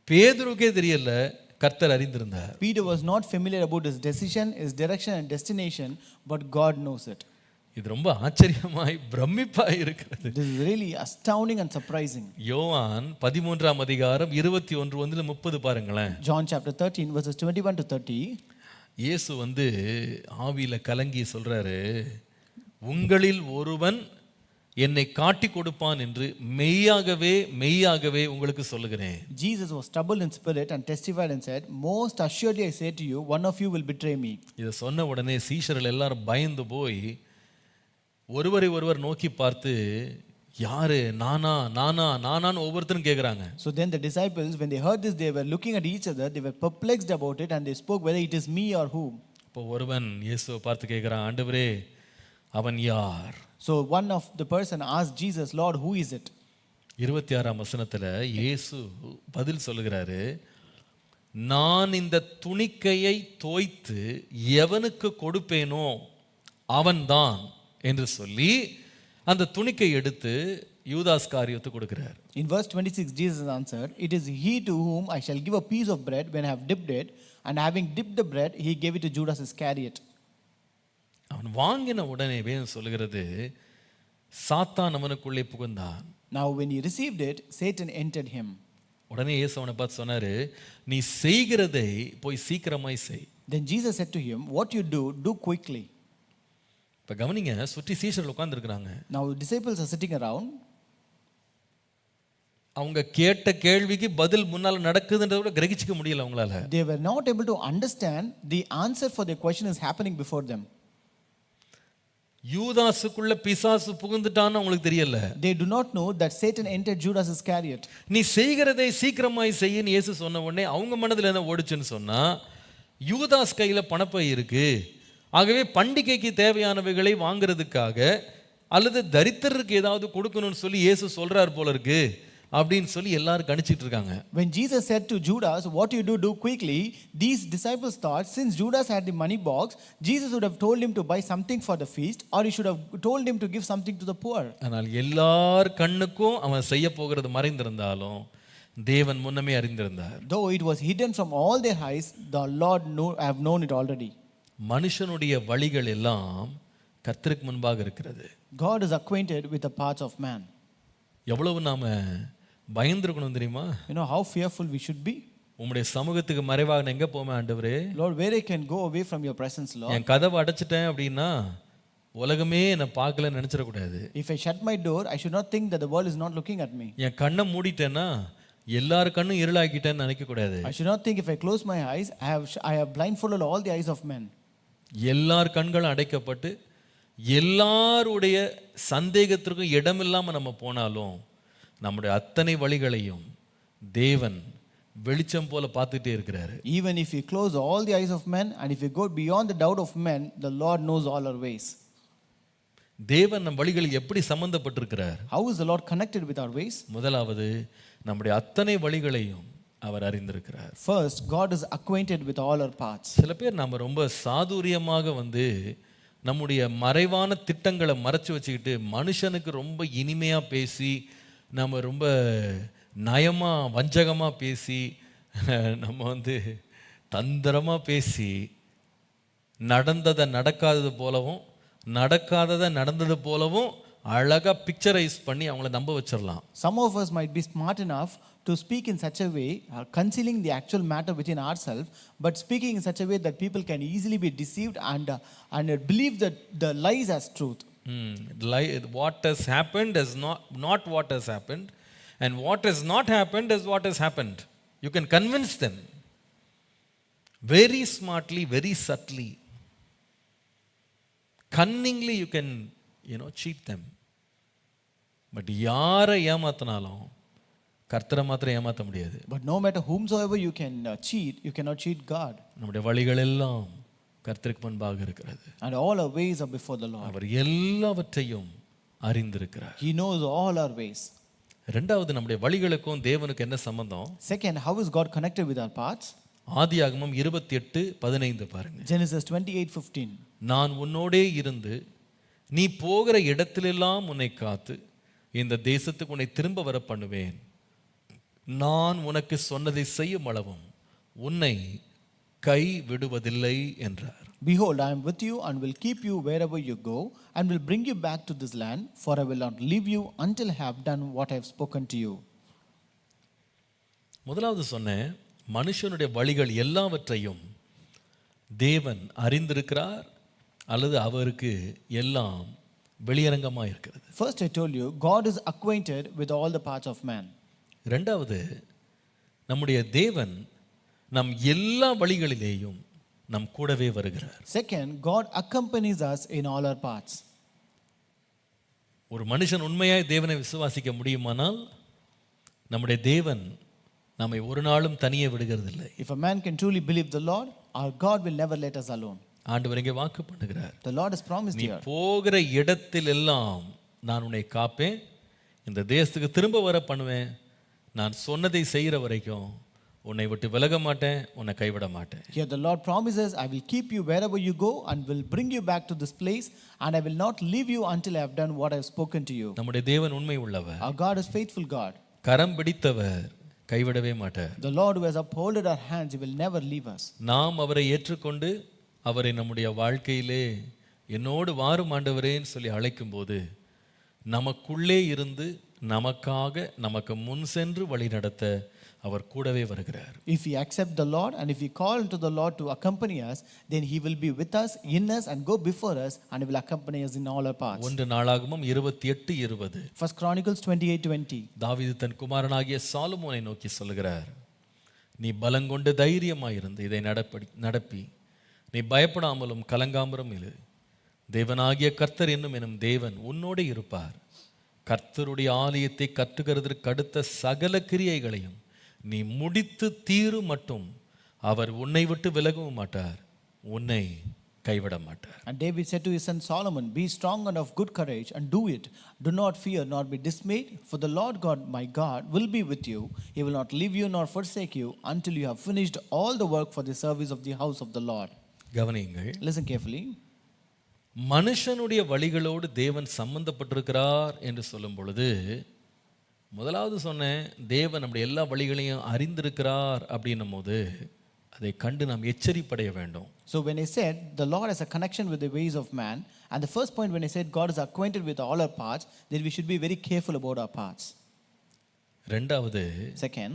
பேதுருக்கே தெரியல, கர்த்தர் அறிந்திருந்தார். Peter was not familiar about his decision, his direction and destination, but God knows it. இது ரொம்ப ஆச்சரியமாய் பிரமிப்பாய் இருக்கிறது. This is really astounding and surprising. யோவான் 13ஆம் அதிகாரம் 21-30 பாருங்களேன். John chapter 13 verses 21 to 30. இயேசு ஆவியில கலங்கி சொல்றாரு, உங்களில் ஒருவன் என்னை காட்டி கொடுப்பான் என்று மெய்யாகவே மெய்யாகவே உங்களுக்கு சொல்லுகிறேன். Jesus was troubled in spirit and testified and said, most assuredly I say to you, one of you will betray me. இத சொன்ன உடனே சீஷர்கள் எல்லாரும் பயந்து போய் ஒருவரை ஒருவர் நோக்கி பார்த்து, யாரு, நானா நானா நானான்னு ஒவ்வொருத்தரும் கேக்குறாங்க. So then the disciples, when they heard this, they were looking at each other, they were perplexed about it and they spoke whether it is me or whom. இப்போ ஒருவன் இயேசுவை பார்த்து கேக்குறான், ஆண்டவரே அவன் யார்? So one of the person asked Jesus, Lord, who is it? 26ஆம் வசனத்துல இயேசு பதில் சொல்லுகிறாரு, நான் இந்த துணிக்கையை தோய்த்து எவனுக்கு கொடுப்பேனோ அவன்தான் என்று சொல்லி அந்த துணிக்கை எடுத்து யூதாஸ் காரியத்துக்கு கொடுக்கிறார். In verse 26 Jesus answered, it is he to whom I shall give a piece of bread when I have dipped it, and having dipped the bread he gave it to Judas Iscariot. அவன் வாங்கின உடனே வேதம் சொல்லுகிறது, சாத்தான் அவனுக்குள்ளே புகுந்தான். Now when he received it, Satan entered him. உடனே இயேசு அவனை பார்த்து சொன்னாரு, நீ செய்கிறதை போய் சீக்கிரமாய் செய். Then Jesus said to him, what you do, do quickly. இப்ப கவனிங்க, சுற்றி சீஷர்கள் உட்கார்ந்து இருக்காங்க. Now disciples are sitting around. அவங்க கேட்ட கேள்விக்கு பதில் முன்னால நடக்குதுன்றத கூட கிரகிச்சிக்க முடியல அவங்களால. They were not able to understand the answer for their question is happening before them. யூதாசுக்குள்ள பிசாசு புகுந்துட்டான்னு அவங்களுக்கு தெரியல. They do not know that Satan entered Judas Iscariot. நீ செய்கிறதை சீக்கிரமாய் செய்யின்னு இயேசு சொன்ன உடனே அவங்க மனதில் என்ன ஓடுச்சுன்னு சொன்னா, யூதாஸ் கையில பணப்பை இருக்கு, ஆகவே பண்டிகைக்கு தேவையானவைகளை வாங்குறதுக்காக அல்லது தரித்திரருக்கு ஏதாவது கொடுக்கணும்னு சொல்லி இயேசு சொல்றார் போல இருக்கு அப்படின்னு சொல்லி எல்லாரும் கணிச்சிட்டு இருக்காங்க. When Jesus said to Judas, what you do quickly, these disciples thought since Judas had the money box, Jesus would have told him to buy something for the feast, or he should have told him to give something to the poor. ஆனால் எல்லார் கண்ணுக்கும் அவன் செய்ய போகிறது மறைந்திருந்தாலும் தேவன் முன்னமே அறிந்திருந்தார். Though it was hidden from all their eyes, the Lord have known it already. மனுஷனுடைய வழிகள் எல்லாம் கர்த்தருக்கு முன்பாக இருக்கிறது. God is acquainted with the paths of man. எவ்வளவு நாம பயந்திருக்கணும் தெரியுமா? You know how fearful we should be. உம்முடைய சமூகத்துக்கு மறைவாக நான் எங்க போவேன் ஆண்டவரே? Lord, where I can go away from your presence, Lord? என் கதவை அடைச்சிட்டேன் அப்படின்னா உலகமே என்னை பார்க்கலன்னு நினைச்சிடக்கூடாது. If I shut my door, I should not think that the world is not looking at me. என் கண்ணை மூடிட்டேன்னா எல்லார் கண்ணும் இருளாக்கிட்டேன்னு நினைக்க கூடாது. I should not think if I close my eyes, I have blindfolded all the eyes of men. எல்லார் கண்களும் அடைக்கப்பட்டு எல்லாருடைய சந்தேகத்திற்கும் இடமில்லாம நம்ம போனாலும் நம்முடைய அத்தனை வழிகளையும் தேவன் வெளிச்சம் போல பார்த்துட்டே இருக்கிறாரு. Even if we close all the eyes of men and if we go beyond the doubt of men, the Lord knows all our ways. தேவன் நம் வழிகளில் எப்படி சம்பந்தப்பட்டிருக்கிறார்? How is the Lord connected with our ways? முதலாவது நம்முடைய அத்தனை வழிகளையும் அவர் அறிந்திருக்கிறார். First, God is acquainted with all our paths. சில பேர் நம்ம ரொம்ப சாதுரியமாக நம்முடைய மறைவான திட்டங்களை மறைச்சு வச்சுக்கிட்டு மனுஷனுக்கு ரொம்ப இனிமையா பேசி நம்ம ரொம்ப நயமா வஞ்சகமா பேசி நம்ம தந்திரமா பேசி நடந்ததை நடக்காதது போலவும் நடக்காததை நடந்தது போலவும் அழகா பிக்சரைஸ் பண்ணி அவங்கள நம்ப வச்சிடலாம். Some of us might be smart enough to speak in such a way, concealing the actual matter within ourselves, but speaking in such a way that people can easily be deceived and believe that the lies as truth. What has happened is not what has happened, and what has not happened is what has happened. You can convince them very smartly, very subtly, cunningly. You can cheat them. But யாரை ஏமாத்தினாலும் கர்த்தரை மாத்திரம் ஏமாற்ற முடியாது. But no matter whomsoever you can cheat, you cannot cheat God. நம்முடைய வழிகள் எல்லாம் கர்த்தருக்கு முன்பாக இருக்கிறது. And all our ways are before the Lord. அவர் எல்லாவற்றையும் அறிந்திருக்கிறார். He knows all our ways. இரண்டாவது, நம்முடைய வழிகளுக்கும் தேவனுக்கு என்ன சம்பந்தம்? Second, how is God connected with our paths? ஆதியாகமம் 28:15 பாருங்க. Genesis 28:15. நான் உன்னோடே இருந்து நீ போகிற இடத்திலெல்லாம் உன்னை காத்து இந்த தேசத்துக்கு உன்னை திரும்ப வர பண்ணுவேன். நான் உனக்கு சொன்னதை செய்யும் அளவும் உன்னை கை விடுவதில்லை என்றார். Behold, I am with you and will keep you wherever you go and will bring you back to this land, for I will not leave you until I have done what I have spoken to you. முதலாவது சொன்னேன், மனுஷனுடைய வழிகள் எல்லாவற்றையும் தேவன் அறிந்திருக்கிறார் அல்லது அவருக்கு எல்லாம் வெளியரங்கமாக இருக்கிறது. First I told you, God is acquainted with all the parts of man. இரண்டாவது, நம்முடைய தேவன் நம் எல்லா வழிகளிலேயும் நம் கூடவே வருகிறார். Second, God accompanies us in all our paths. ஒரு மனுஷன் உண்மையாய் தேவனை விசுவாசிக்க முடியுமானால் நம்முடைய தேவன் நம்மை ஒரு நாளும் தனியே விடுகிறதில்லை. If a man can truly believe the Lord, our God will never let us alone. ஆண்டவர் இங்கே வாக்கு பண்ணுகிறார். The Lord has promised here. நீ போகிற இடத்தில் எல்லாம் நான் உன்னை காப்பேன், இந்த தேசத்துக்கு திரும்ப வர பண்ணுவேன், நான் சொன்னதை செய்கிற வரைக்கும் உன்னை விட்டு விலக மாட்டேன், உன்னை கைவிட மாட்டேன். Here the Lord promises, I will keep you wherever you go and will bring you back to this place, and I will not leave you until I have done what I have spoken to you. நம்முடைய தேவன் உண்மை உள்ளவர். Our God is faithful God. கரம் பிடித்தவர் கைவிடவே மாட்டார். The Lord who has upholded our hands, he will never leave us. நாம் அவரை ஏற்றுக்கொண்டு அவரை நம்முடைய வாழ்க்கையிலே என்னோடு வாரும் ஆண்டவரேன்னு சொல்லி அழைக்கும் போது நமக்குள்ளே இருந்து நமக்காக நமக்கு முன் சென்று வழி நடத்த அவர் கூடவே வருகிறார். If we accept the Lord and if we call unto the Lord to accompany us, then he will be with us, in us, and go before us, and he will accompany us in all our paths. 1 நாளாகமம் 28:20. First Chronicles 28:20. தாவீது தன் குமாரனாகிய சாலமோனை நோக்கி சொல்கிறார், நீ பலங்கொண்டு தைரியமாயிருந்து இதை நடப்பி நீ பயப்படாமலும் கலங்காமலும் இரு. தேவனாகிய கர்த்தர் என்னும் தேவன் உன்னோடு இருப்பார். கர்த்தருடைய ஆலயத்தை கட்டுகிறதற்கு அடுத்த சகல கிரியைகளையும் நீ முடித்து தீரு மட்டும் அவர் உன்னை விட்டு விலகவும் மாட்டார், உன்னை கைவிட மாட்டார். And David said to his son Solomon, be strong and of good courage and do it. Do not fear nor be dismayed, for the Lord God my God will be with you. He will not leave you nor forsake you until you have finished all the work for the service of the house of the Lord. கவனியுங்கள். Listen carefully. மனுஷனுடைய வழிகளோடு தேவன் சம்பந்தப்பட்டிருக்கிறார் என்று சொல்லும் பொழுது முதலாவது சொன்னேன், தேவன் நம்முடைய எல்லா வழிகளையும் அறிந்திருக்கிறார் அப்படின்னும் போது அதை கண்டு நாம் எச்சரிப்படைய வேண்டும். So when I said the Lord has a connection with the ways of man, and the first point when I said God is acquainted with all our paths, then we should be very careful about our paths. இரண்டாவது, second,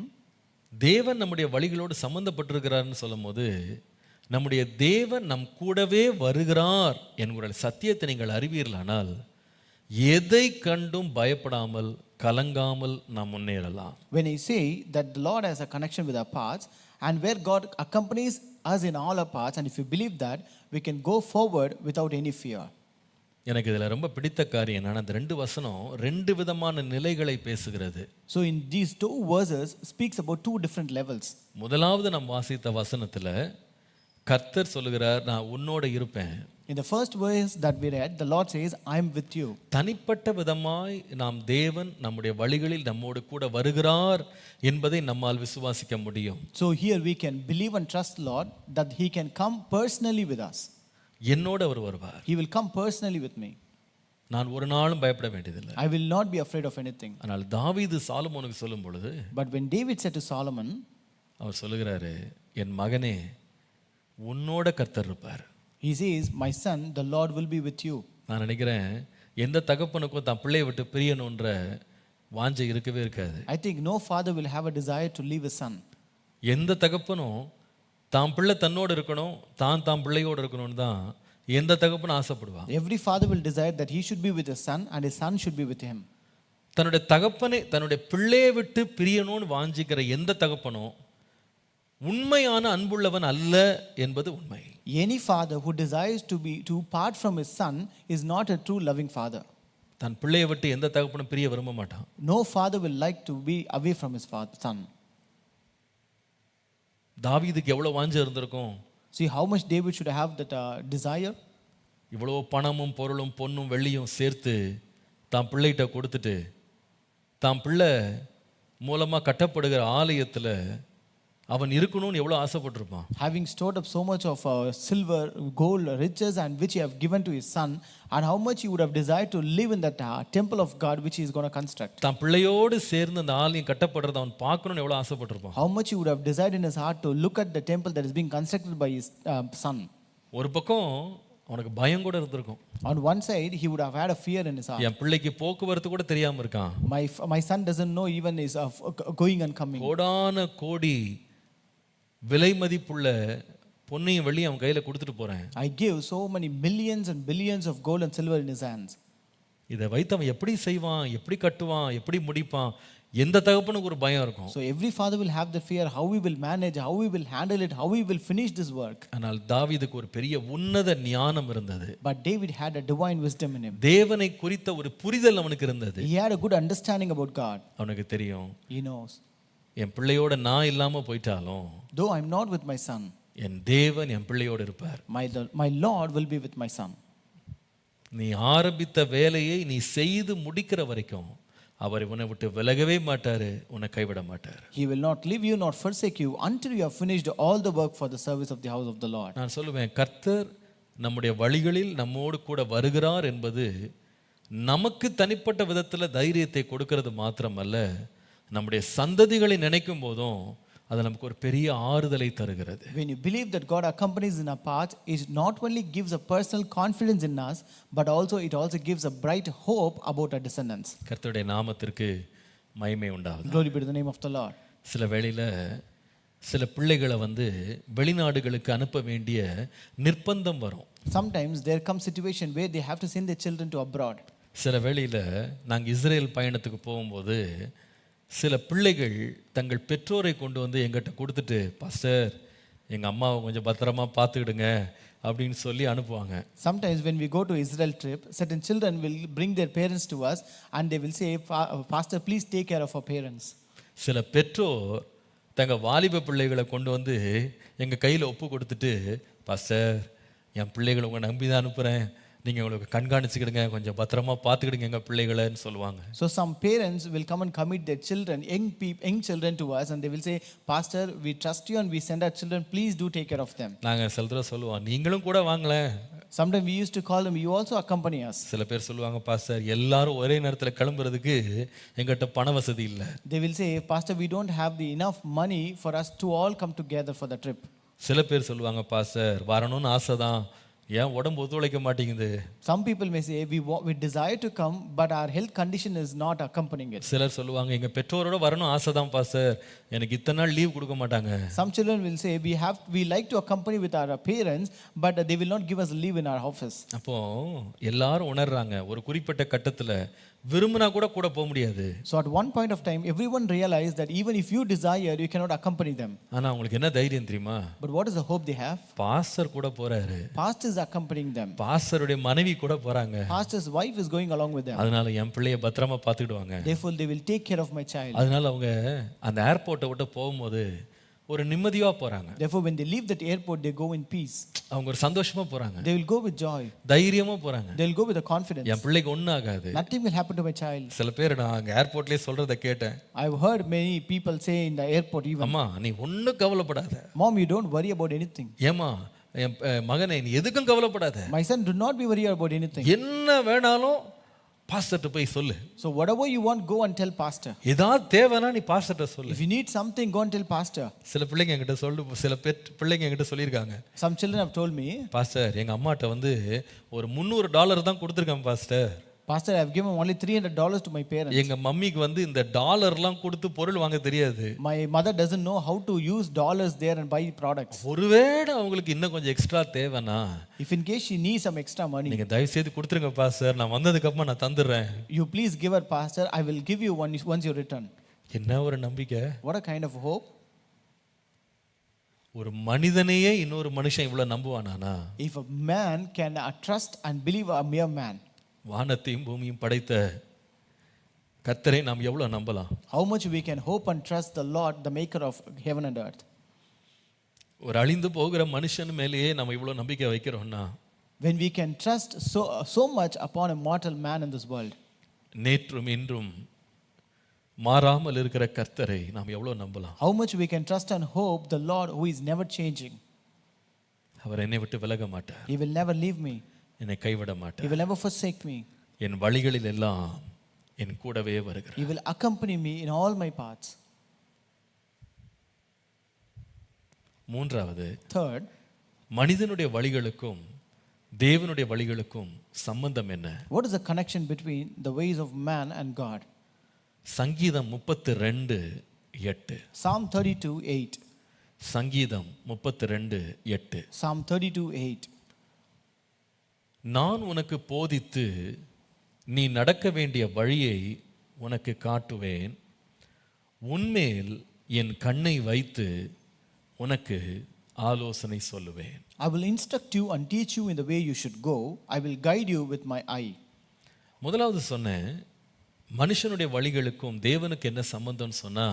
தேவன் நம்முடைய வழிகளோடு சம்பந்தப்பட்டிருக்கிறார்னு சொல்லும்போது நம்முடைய தேவன் நம் கூடவே வருகிறார் என்கிற சத்தியத்தை நீங்கள் அறிவீர்களானால் எதை கண்டும் பயப்படாமல் கலங்காமல் நாம் முன்னேறலாம். When I say that the Lord has a connection with our paths and where God accompanies us in all our paths, and if you believe that, we can go forward without any fear. எனக்கு இதில் ரொம்ப பிடித்த காரியம் என்னன்னா, அந்த 2 வசனம் 2 விதமான நிலைகளை பேசுகிறது. So in these 2 verses speaks about 2 different levels. முதலாவது நாம் வாசித்த வசனத்தில் கர்த்தர் சொல்லுகிறார், நான் உன்னோட இருப்பேன். In the first verse that we read, the Lord says, I am with you. தனிப்பட்ட விதமாய் நாம் தேவன் நம்முடைய வழிகளில் நம்மோடு கூட வருகிறார் என்பதை நம்மால் விசுவாசிக்க முடியும். So here we can believe and trust Lord that he can come personally with us. என்னோட அவர் வருவார். He will come personally with me. நான் ஒரு நாளும் பயப்பட வேண்டியதில்லை. I will not be afraid of anything. ஆனால் தாவீது சாலமோனுக்கு சொல்லும் பொழுது, But when David said to Solomon, அவர் சொல்லுகிறாரு, என் மகனே உன்னோட கர்த்தர் இருப்பார். he says, my son, the Lord will be with you. நான் நினைக்கிறேன் எந்த தகப்பனுக்கும் தான் பிள்ளையை விட்டு பிரியணுன்ற வாஞ்சை இருக்கவே இருக்காது. I think no father will have a desire to leave his son. எந்த தகப்பனும் தான் பிள்ளை தன்னோடு இருக்கணும், தான் பிள்ளையோடு இருக்கணும்னு தான் எந்த தகப்பனும் ஆசைப்படுவான். Every father will desire that he should be with his son and his son should be with him. தன்னுடைய தகப்பனை தன்னுடைய பிள்ளையை விட்டு பிரியணும்னு வாஞ்சிக்கிற எந்த தகப்பனும் உண்மையான அன்புள்ளவன் அல்ல என்பது உண்மை. Any father who desires to part from his son is not a true loving father. தன் பிள்ளையை விட்டு எந்த தகப்பனும் பிரிய விரும்ப மாட்டான். No father will like to be away from his son. தாவீதுக்கு எவ்வளவு வாஞ்சை இருந்திருக்கும். See how much David should have that desire. இவ்வளோ பணமும் பொருளும் பொன்னும் வெள்ளியும் சேர்த்து தான் பிள்ளைகிட்ட கொடுத்துட்டு தான் பிள்ளை மூலமாக கட்டப்படுகிற ஆலயத்தில் அவன் இருக்கணும்னு எவ்வளோ ஆசைப்பட்டிருப்பான். Having stored up so much of silver, gold, riches, and which he have given to his son, and how much he would have desired to live in that temple of God which he is going to construct. தான் பிள்ளையோடு சேர்ந்து அந்த ஆலயம் கட்டப்படுறத அவன் பார்க்கணும்னு எவ்வளோ ஆசைப்பட்டிருப்பான். How much he would have desired in his heart to look at the temple that is being constructed by his son. ஒரு பக்கம் அவனுக்கு பயம் கூட இருந்திருக்கும். On one side he would have had a fear in his heart. என் பிள்ளைக்கு போக்குவரத்து கூட தெரியாம இருக்கான். My son doesn't know even his going and coming. கோடான கோடி விலை மதிப்புள்ள பொன்னையும் வெள்ளியும் அவன் கையில கொடுத்துட்டு போறேன். I give so many millions and billions of gold and silver in his hands. இதை வைத்து அவன் எப்படி செய்வான், எப்படி கட்டுவான், எப்படி முடிப்பான், எந்த தகப்பனுக்கு ஒரு பயம் இருக்கும். So every father will have the fear how we will manage, how we will handle it, how we will finish this work. ஆனால் தாவீதுக்கு ஒரு பெரிய உன்னத ஞானம் இருந்தது. But David had a divine wisdom in him. தேவனை குறித்த ஒரு புரிதல் அவனுக்கு இருந்தது. He had a good understanding about God. அவனுக்கு தெரியும், He knows, என் பிள்ளையோட நான் இல்லாம போயிட்டாலும் though I am not with my son, என் தேவன் என் பிள்ளையோடு இருப்பார். my Lord will be with my son. நீ ஆரம்பித்த வேலையை நீ செய்து முடிக்கிற வரைக்கும் அவர் உன்னை விட்டு விலகவே மாட்டாரு, உன்னை கைவிட மாட்டார். He will not leave you nor forsake you until you have finished all the work for the service of the house of the Lord. நான் சொல்லுவேன், கர்த்தர் நம்முடைய வழிகளில் நம்மோடு கூட வருகிறார் என்பது நமக்கு தனிப்பட்ட விதத்தில் தைரியத்தை கொடுக்கிறது மாத்திரமல்ல, நம்முடைய சந்ததிகளை நினைக்கும் போதும் அது நமக்கு ஒரு பெரிய ஆறுதலை தருகிறது. When you believe that God accompanies in our path, it not only gives a personal confidence in us, but it also gives a bright hope about our descendants. கர்த்தருடைய நாமத்திற்கு மகிமை உண்டாகுது. Glory be to the name of the Lord. சில வேளையில் சில பிள்ளைகளை வெளிநாடுகளுக்கு அனுப்ப வேண்டிய நிர்பந்தம் வரும். Sometimes there comes situation where they have to send their children to abroad. சில வேளையில் நாங்கள் இஸ்ரேல் பயணத்துக்கு போகும்போது சில பிள்ளைகள் தங்கள் பெற்றோரை கொண்டு எங்கிட்ட கொடுத்துட்டு, பாஸ்டர் எங்கள் அம்மாவை கொஞ்சம் பத்திரமா பார்த்துக்கிடுங்க அப்படின்னு சொல்லி அனுப்புவாங்க. Sometimes when we go to Israel trip, certain children will bring their parents to us and they will say, Pastor, please take care of our parents. சில பெற்றோர் தங்கள் வாலிப பிள்ளைகளை கொண்டு எங்கள் கையில் ஒப்பு கொடுத்துட்டு, பாஸ்டர் என் பிள்ளைகளை உங்களை நம்பி தான் அனுப்புகிறேன், நீங்கள் உங்களுக்கு கண்காணிச்சுக்கிடுங்க, கொஞ்சம் பத்திரமா பார்த்துக்கிடுங்க எங்கள் பிள்ளைகளைன்னு சொல்லுவாங்க. So some parents will come and commit their children, young children to us, and they will say, Pastor, we trust you and we send our children, please do take care of them. நாங்கள் சில தடவை சொல்லுவோம், நீங்களும் கூட வாங்களேன். Sometimes we used to call them, you also accompany us. சில பேர் சொல்லுவாங்க, பாஸ்டர் எல்லாரும் ஒரே நேரத்தில் கிளம்புறதுக்கு எங்கிட்ட பண வசதி இல்லை. They will say, Pastor, we don't have the enough money for us to all come together for the trip. சில பேர் சொல்லுவாங்க, பாஸ்டர் வரணும்னு ஆசை தான், ஏன் உடம்பு ஒத்துழைக்க மாட்டேங்குது? Some people may say we desire to come, but our health condition is not accompanying it. சிலர் சொல்லுவாங்க, எங்க பெற்றோரோட வரணும் ஆசைதான் பாஸ்டர், எனக்கு இத்தனை நாள் லீவ் கொடுக்க மாட்டாங்க. Some children will say we like to accompany with our parents, but they will not give us leave in our office. அப்போ எல்லாரும் உணர்றாங்க, ஒரு குறிப்பிட்ட கட்டத்துல விரும்பினா கூட கூட போக முடியாது. So at one point of time everyone realized that even if you desire you cannot accompany them. ஆனா அவங்களுக்கு என்ன தைரியம் தெரியுமா? But what is the hope they have? Pastor கூட போறாரு. Pastor is accompanying them. பாஸ்டருடைய மனைவி கூட போறாங்க. Pastor's wife is going along with them. அதனால என் பிள்ளைய பத்திரமா பாத்துக்கிடுவாங்க. Therefore they will take care of my child. அதனால அவங்க அந்த ஏர்போர்ட்டை விட்டு போகும்போது ஒரு நிம்மதியா போறாங்க. Therefore when they leave that airport they go in peace. அவங்க ஒரு சந்தோஷமா போறாங்க. They will go with joy. தைரியமா போறாங்க. They will go with a confidence. என் பிள்ளைக்கு ஒண்ணும் ஆகாது. Nothing will happen to my child. சில பேர் நான் அங்க ஏர்போர்ட்லயே சொல்றத கேட்டேன். I've heard many people say in the airport even, அம்மா நீ ஒண்ணும் கவலைப்படாத. Mom, you don't worry about anything. ஏமா என் மகனே நீ எதுக்கும் கவலைப்படாத. My son, do not be worried about anything. என்ன வேணாலும் பாஸ்டர்ட்ட போய் சொல்லு. So whatever you want, go and tell pastor. ஏதாவது தேவைனா நீ பாஸ்டர்ட்ட சொல்லு. If you need something, go and tell pastor. சில பிள்ளைங்க என்கிட்ட சில பிள்ளைங்க என்கிட்ட சொல்லியிருக்காங்க, Some children have told me, pastor எங்க அம்மாட்ட வந்து ஒரு $300 தான் கொடுத்துருக்கேன் pastor. Pastor, I have given only $300 to my parents. எங்க மம்மிக்கு வந்து இந்த டாலர்லாம் கொடுத்து பொருள் வாங்க தெரியாது. My mother doesn't know how to use dollars there and buy products. ஒருவேளை அவங்களுக்கு இன்னும் கொஞ்சம் எக்ஸ்ட்ரா தேவைனா, If in case she needs some extra money, நீங்க தயவு செய்து கொடுத்துருங்க பாஸ்டர், நான் வந்ததுக்கு அப்புறமா நான் தந்துடுறேன். you please give her, pastor, I will give you once you return. என்ன ஒரு நம்பிக்கை! What a kind of hope. ஒரு மனிதனையே இன்னொரு மனுஷன் இவ்வளவு நம்புவானா? If a man can trust and believe a mere man, வானத்தையும் பூமியும் படைத்த கர்த்தரை நாம் எவ்வளவு நம்பலாம்? how much we can hope and trust the Lord, the maker of heaven and earth. ஒரு அழிந்து போகிற மனுஷன் மேலேயே நம்ம இவ்வளவு நம்பிக்கை வைக்கிறோம்னா, when we can trust so much upon a mortal man in this world, நேற்றும் இன்றும் மாறாமல் இருக்கிற கர்த்தரை நாம் எவ்வளவு நம்பலாம்? how much we can trust and hope the Lord who is never changing. அவர் என்னை விட்டு விலக மாட்டார். He will never leave me. என்னை கைவிட மாட்டார். He will never forsake me. என் வழிகளில் எல்லாம் என் கூடவே வருகிறார். He will accompany me in all my paths. மூன்றாவது, Third, மனிதனுடைய வழிகளுக்கும் தேவனுடைய வழிகளுக்கும் சம்பந்தம் என்ன? what is the connection between the ways of man and God? சங்கீதம் 32:8. Psalm 32:8. சங்கீதம் 32:8. Psalm 32:8. நான் உனக்கு போதித்து நீ நடக்க வேண்டிய வழியை உனக்கு காட்டுவேன், உன்மேல் என் கண்ணை வைத்து உனக்கு ஆலோசனை சொல்லுவேன். I will instruct you and teach you in the way you should go. I will guide you with my eye. முதலாவது சொன்னேன், மனுஷனுடைய வழிகளுக்கும் தேவனுக்கு என்ன சம்பந்தம்னு சொன்னா,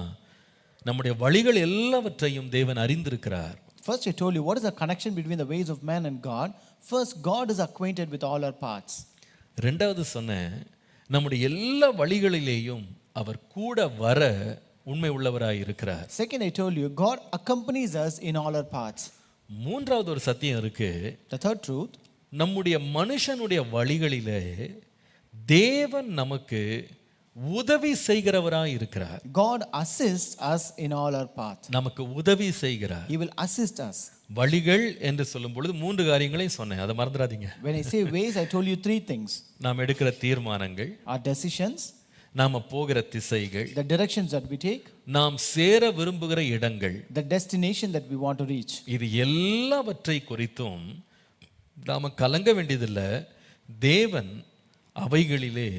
நம்முடைய வழிகள் எல்லாவற்றையும் தேவன் அறிந்திருக்கிறார். First I told you what is the connection between the ways of man and God. First, God is acquainted with all our paths. ரெண்டாவது சொன்னேன், நம்முடைய எல்லா வழிகளிலேயும் அவர் கூட வர உண்மை உள்ளவராய் இருக்கிறார். Second, I told you God accompanies us in all our paths. மூன்றாவது ஒரு சத்தியம் இருக்கு. The third truth, நம்முடைய மனுஷனுடைய வழிகளிலே தேவன் நமக்கு உதவி செய்கிறவராய் இருக்கிறார். God assists us in all our paths. நமக்கு உதவி செய்கிறார். He will assist us. வழிகள் என்று சொல்லும் பொழுது மூன்று காரியங்களையும் சொன்னேன், அதை மறந்துடாதீங்க. When I say ways, I told you three things. நாம் எடுக்கிற தீர்மானங்கள், Our decisions, நாம போகிற திசைகள், the directions that we take, நாம் சேர விரும்புகிற இடங்கள், the destination that we want to reach. இது எல்லாவற்றை குறித்தும் நாம கலங்க வேண்டியதில்லை. தேவன் அவைகளிலே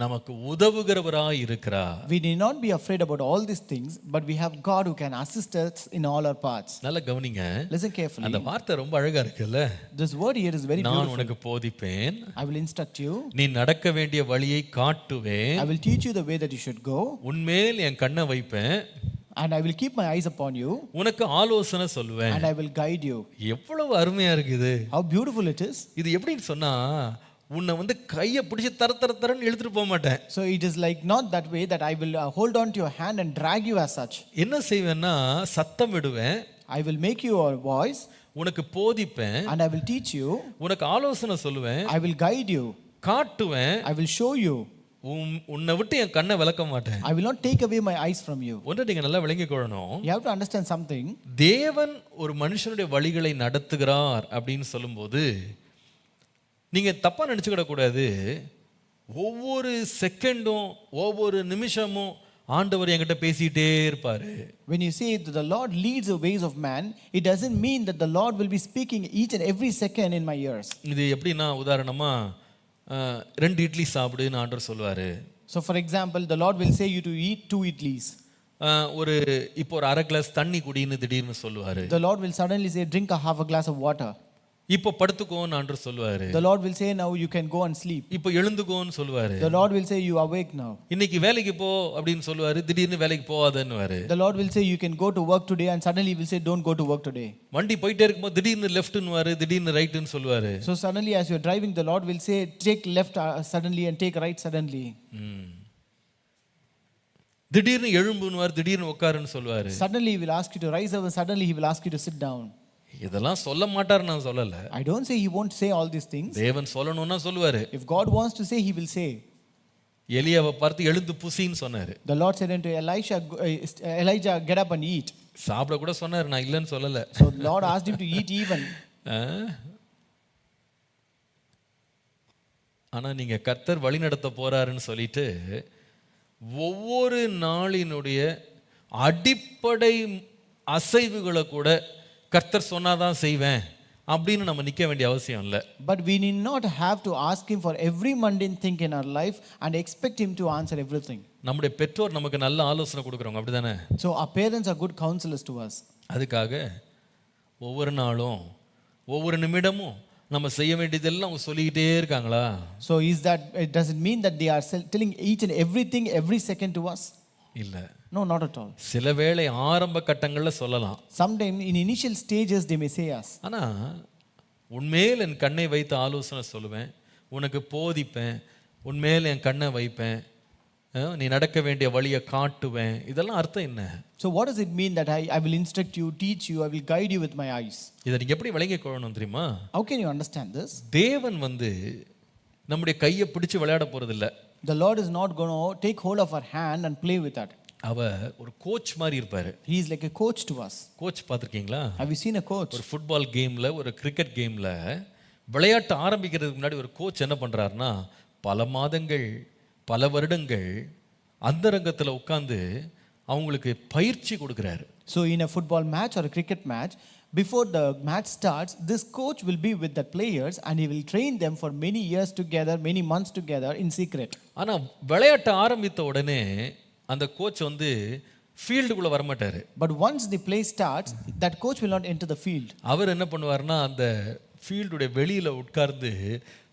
நமக்கு உதவுகிறவராய் இருக்கிறார். We need not be afraid about all these things, but we have God who can assist us in all our paths. நல்ல கவனிங்க. Listen carefully. அந்த வார்த்தை ரொம்ப அழகா இருக்குல்ல? This word here is very நான் beautiful. உனக்கு போதிப்பேன், I will instruct you. நீ நடக்க வேண்டிய வழியை காட்டுவேன், I will teach you the way that you should go, உன்மேல் என் கண்ணை வைப்பேன், and I will keep my eyes upon you, உனக்கு ஆலோசனை சொல்லுவேன். and I will guide you. எவ்வளவு அருமையா இருக்குது! How beautiful it is. இது எப்படின்னு சொன்னா, உன்னை வந்து கையை பிடிச்சி தரன்னு இழுத்துட்டு போக மாட்டேன். So it is like not that way that I will hold on to your hand and drag you as such. என்ன செய்வேன்னா, சத்தம் விடுவேன், I will make you a voice, உனக்கு போதிப்பேன், and I will teach you, உனக்கு ஆலோசனை சொல்லுவேன், I will guide you, காட்டுவேன், I will show you. உன்னை விட்டு என் கண்ணை விலக்க மாட்டேன். I will not take away my eyes from you. ஒன்றை நீங்க நல்லா விளங்கிக் கொள்ளணும். You have to understand something. தேவன் ஒரு மனுஷனுடைய வழிகளை நடத்துகிறார் அப்படின்னு சொல்லும்போது, நீங்க தப்பா நினைச்சுக்கிட கூடாது. ஒவ்வொரு செகண்டும் ஒவ்வொரு நிமிஷமும் ஆண்டவர் என்கிட்ட பேசிட்டே இருப்பாரு. When you say that the Lord leads the ways of man, it doesn't mean that the Lord will be speaking each and every second in my ears. இது எப்படின்னா உதாரணமா 2 இட்லி சாப்பிடுன்னு ஆண்டவர் சொல்லுவாரு. So for example, the Lord will say you to eat 2 idlis. இப்போ ஒரு அரை கிளாஸ் தண்ணி குடின்னு திடீர்னு சொல்லுவாரு. The Lord will suddenly say drink a half a glass of water. இப்போ படுத்துக்கோன்னு ஆண்டவர் சொல்லுவாரு. The Lord will say now you can go and sleep. இப்போ எழுந்துக்கோன்னு சொல்லுவாரு. The Lord will say you awake now. இன்னைக்கு வேலைக்கு போ அப்படின்னு சொல்லுவாரு. திடீர்னு வேலைக்கு போகாதன்னுவாரு. The Lord will say you can go to work today, and suddenly he will say don't go to work today. வண்டி போயிட்டே இருக்கும்போது திடீர்னு லெஃப்ட்னுவாரு, திடீர்னு ரைட்னு சொல்லுவாரு. So suddenly as you are driving, the Lord will say take left suddenly and take right suddenly. திடீர்னு எழும்புன்னுவாரு, திடீர்னு உட்காருன்னு சொல்லுவாரு. Suddenly he will ask you to rise up, and suddenly he will ask you to sit down. இதெல்லாம் சொல்ல மாட்டாரு, நான் சொல்லல. I don't say he won't say all these things. தேவன் சொல்லணும்னா சொல்லுவாரு. If God wants to say, he will say. எலியாவை பார்த்து எழுந்து புசின்னு சொன்னாரு. The Lord said unto Elijah, get up and eat. சாப்பிட கூட சொன்னாரு, நான் இல்லைன்னு சொல்லல. So the Lord asked him to eat even. ஆனா நீங்க கர்த்தர் வழி நடத்த போறாருன்னு சொல்லிட்டு ஒவ்வொரு நாளினுடைய அடிப்படை அசைவுகளை கூட கர்த்தர் சொன்னாதான் செய்வேன் அப்படின்னு நம்ம நிக்க வேண்டிய அவசியம் இல்லை. But we need not have to ask him for every mundane thing in our life and expect him to answer everything. நம்முடைய பெற்றோர் நமக்கு நல்ல ஆலோசனை கொடுக்குறவங்க, அப்படிதானே? So our parents are good counselors to us. அதுக்காக ஒவ்வொரு நாளும் ஒவ்வொரு நிமிடமும் நம்ம செய்ய வேண்டியதெல்லாம் அவங்க சொல்லிக்கிட்டே இருக்காங்களா? So does it mean that they are telling each and everything every second to us? இல்ல. No, not at all. சில வேளை ஆரம்ப கட்டங்கள்ல சொல்லலாம். Sometimes in initial stages they may say us. ஆனா உன்மேல் என் கண்ணை வைத்து ஆலோசனை சொல்லுவேன், உனக்கு போதிப்பேன், உன்மேல் என் கண்ணை வைப்பேன், நீ நடக்க வேண்டிய வழியை காட்டுவேன். இதெல்லாம் அர்த்தம் என்ன? So what does it mean that I will instruct you, teach you, I will guide you with my eyes? இதை நீங்க எப்படி விளங்கிக் கொள்ளணும் தெரியுமா? How can you understand this? தேவன் நம்முடைய கையை பிடிச்சு விளையாட போறதில்லை. The Lord is not going to take hold of our hand and play with that. அவர் ஒரு கோச் மாதிரி இருப்பாரு. He is like a coach to us. Coach பார்த்திருக்கீங்களா? Have you seen a coach? ஒரு ஃபுட்பால் கேம்ல, ஒரு கிரிக்கெட் கேம்ல விளையாட்டு ஆரம்பிக்கிறதுக்கு முன்னாடி ஒரு கோச் என்ன பண்றாருன்னா, பல மாதங்கள் பல வருடங்கள் அந்தரங்கத்துல உட்கார்ந்து அவங்களுக்கு பயிற்சி கொடுக்கிறாரு. So in a football match or a cricket match, before the match starts, this coach will be with the players and he will train them for many years together, many months together in secret. ஆனா விளையாட்டு ஆரம்பித்த உடனே அந்த கோச் ஃபீல்டுக்குள்ள வர மாட்டாரு. But once the play starts, that coach will not enter the field. அவர் என்ன பண்ணுவாருன்னா, அந்த ஃபீல்டுடைய வெளியில உட்கார்ந்து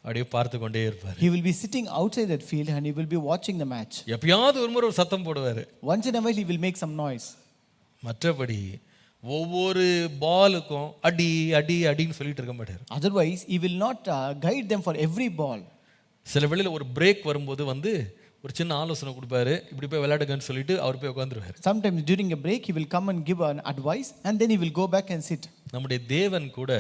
அப்படியே பார்த்து கொண்டே இருப்பார். He will be sitting outside that field and he will be watching the match. எப்பயாவது ஒரு முறை ஒரு சத்தம் போடுவாரு. Once in a while he will make some noise. மற்றபடி ஒவ்வொரு பாலுக்கும் அடி அடி அடின்னு சொல்லிட்டு இருக்க மாட்டார். Otherwise he will not guide them for every ball. சில வேளையில ஒரு பிரேக் வரும்போது ஒரு சின்ன ஆலோசனை கொடுப்பாரு, இப்படி போய் விளையாடுங்கன்னு சொல்லிட்டு அவர் போய் உட்கார்ந்துருவாரு. Sometimes during a break he will come and give an advice and then he will go back and sit. நம்முடைய தேவன் கூட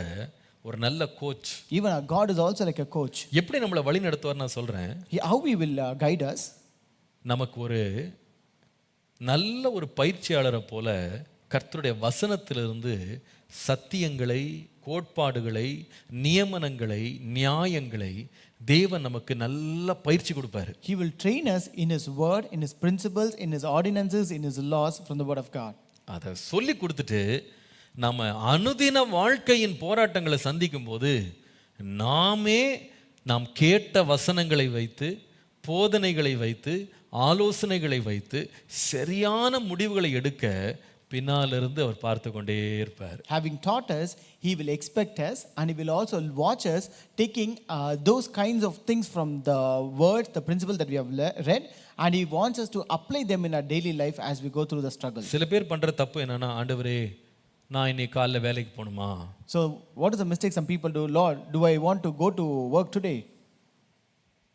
ஒரு நல்ல coach. Even our God is also like a coach. எப்படி நம்மளை வழி நடத்துவார் நான் சொல்றேன். How he will guide us? நமக்கு ஒரு நல்ல ஒரு பயிற்சியாளரை போல கர்த்தருடைய வசனத்திலிருந்து சத்தியங்களை, கோட்பாடுகளை, நியமனங்களை, நியாயங்களை தேவன் நமக்கு நல்ல பயிற்சி கொடுப்பாரு. He will train us in his word, in his principles, in his ordinances, in his laws from the word of God. அதை சொல்லி கொடுத்துட்டு நம்ம அனுதின வாழ்க்கையின் போராட்டங்களை சந்திக்கும் போது நாம் கேட்ட வசனங்களை வைத்து, போதனைகளை வைத்து, ஆலோசனைகளை வைத்து சரியான முடிவுகளை எடுக்க பின்னாலிருந்து அவர் பார்த்து கொண்டே இருப்பார். Having taught us, he will expect us and he will also watch us taking those kinds of things from the words, the principles that we have read, and he wants us to apply them in our daily life as we go through the struggle. சில பேர் பண்ற தப்பு என்னன்னா, ஆண்டவரே நான் இன்னைக்கு காலைல வேலைக்கு போணுமா? So what is the mistake some people do? Lord, do I want to go to work today?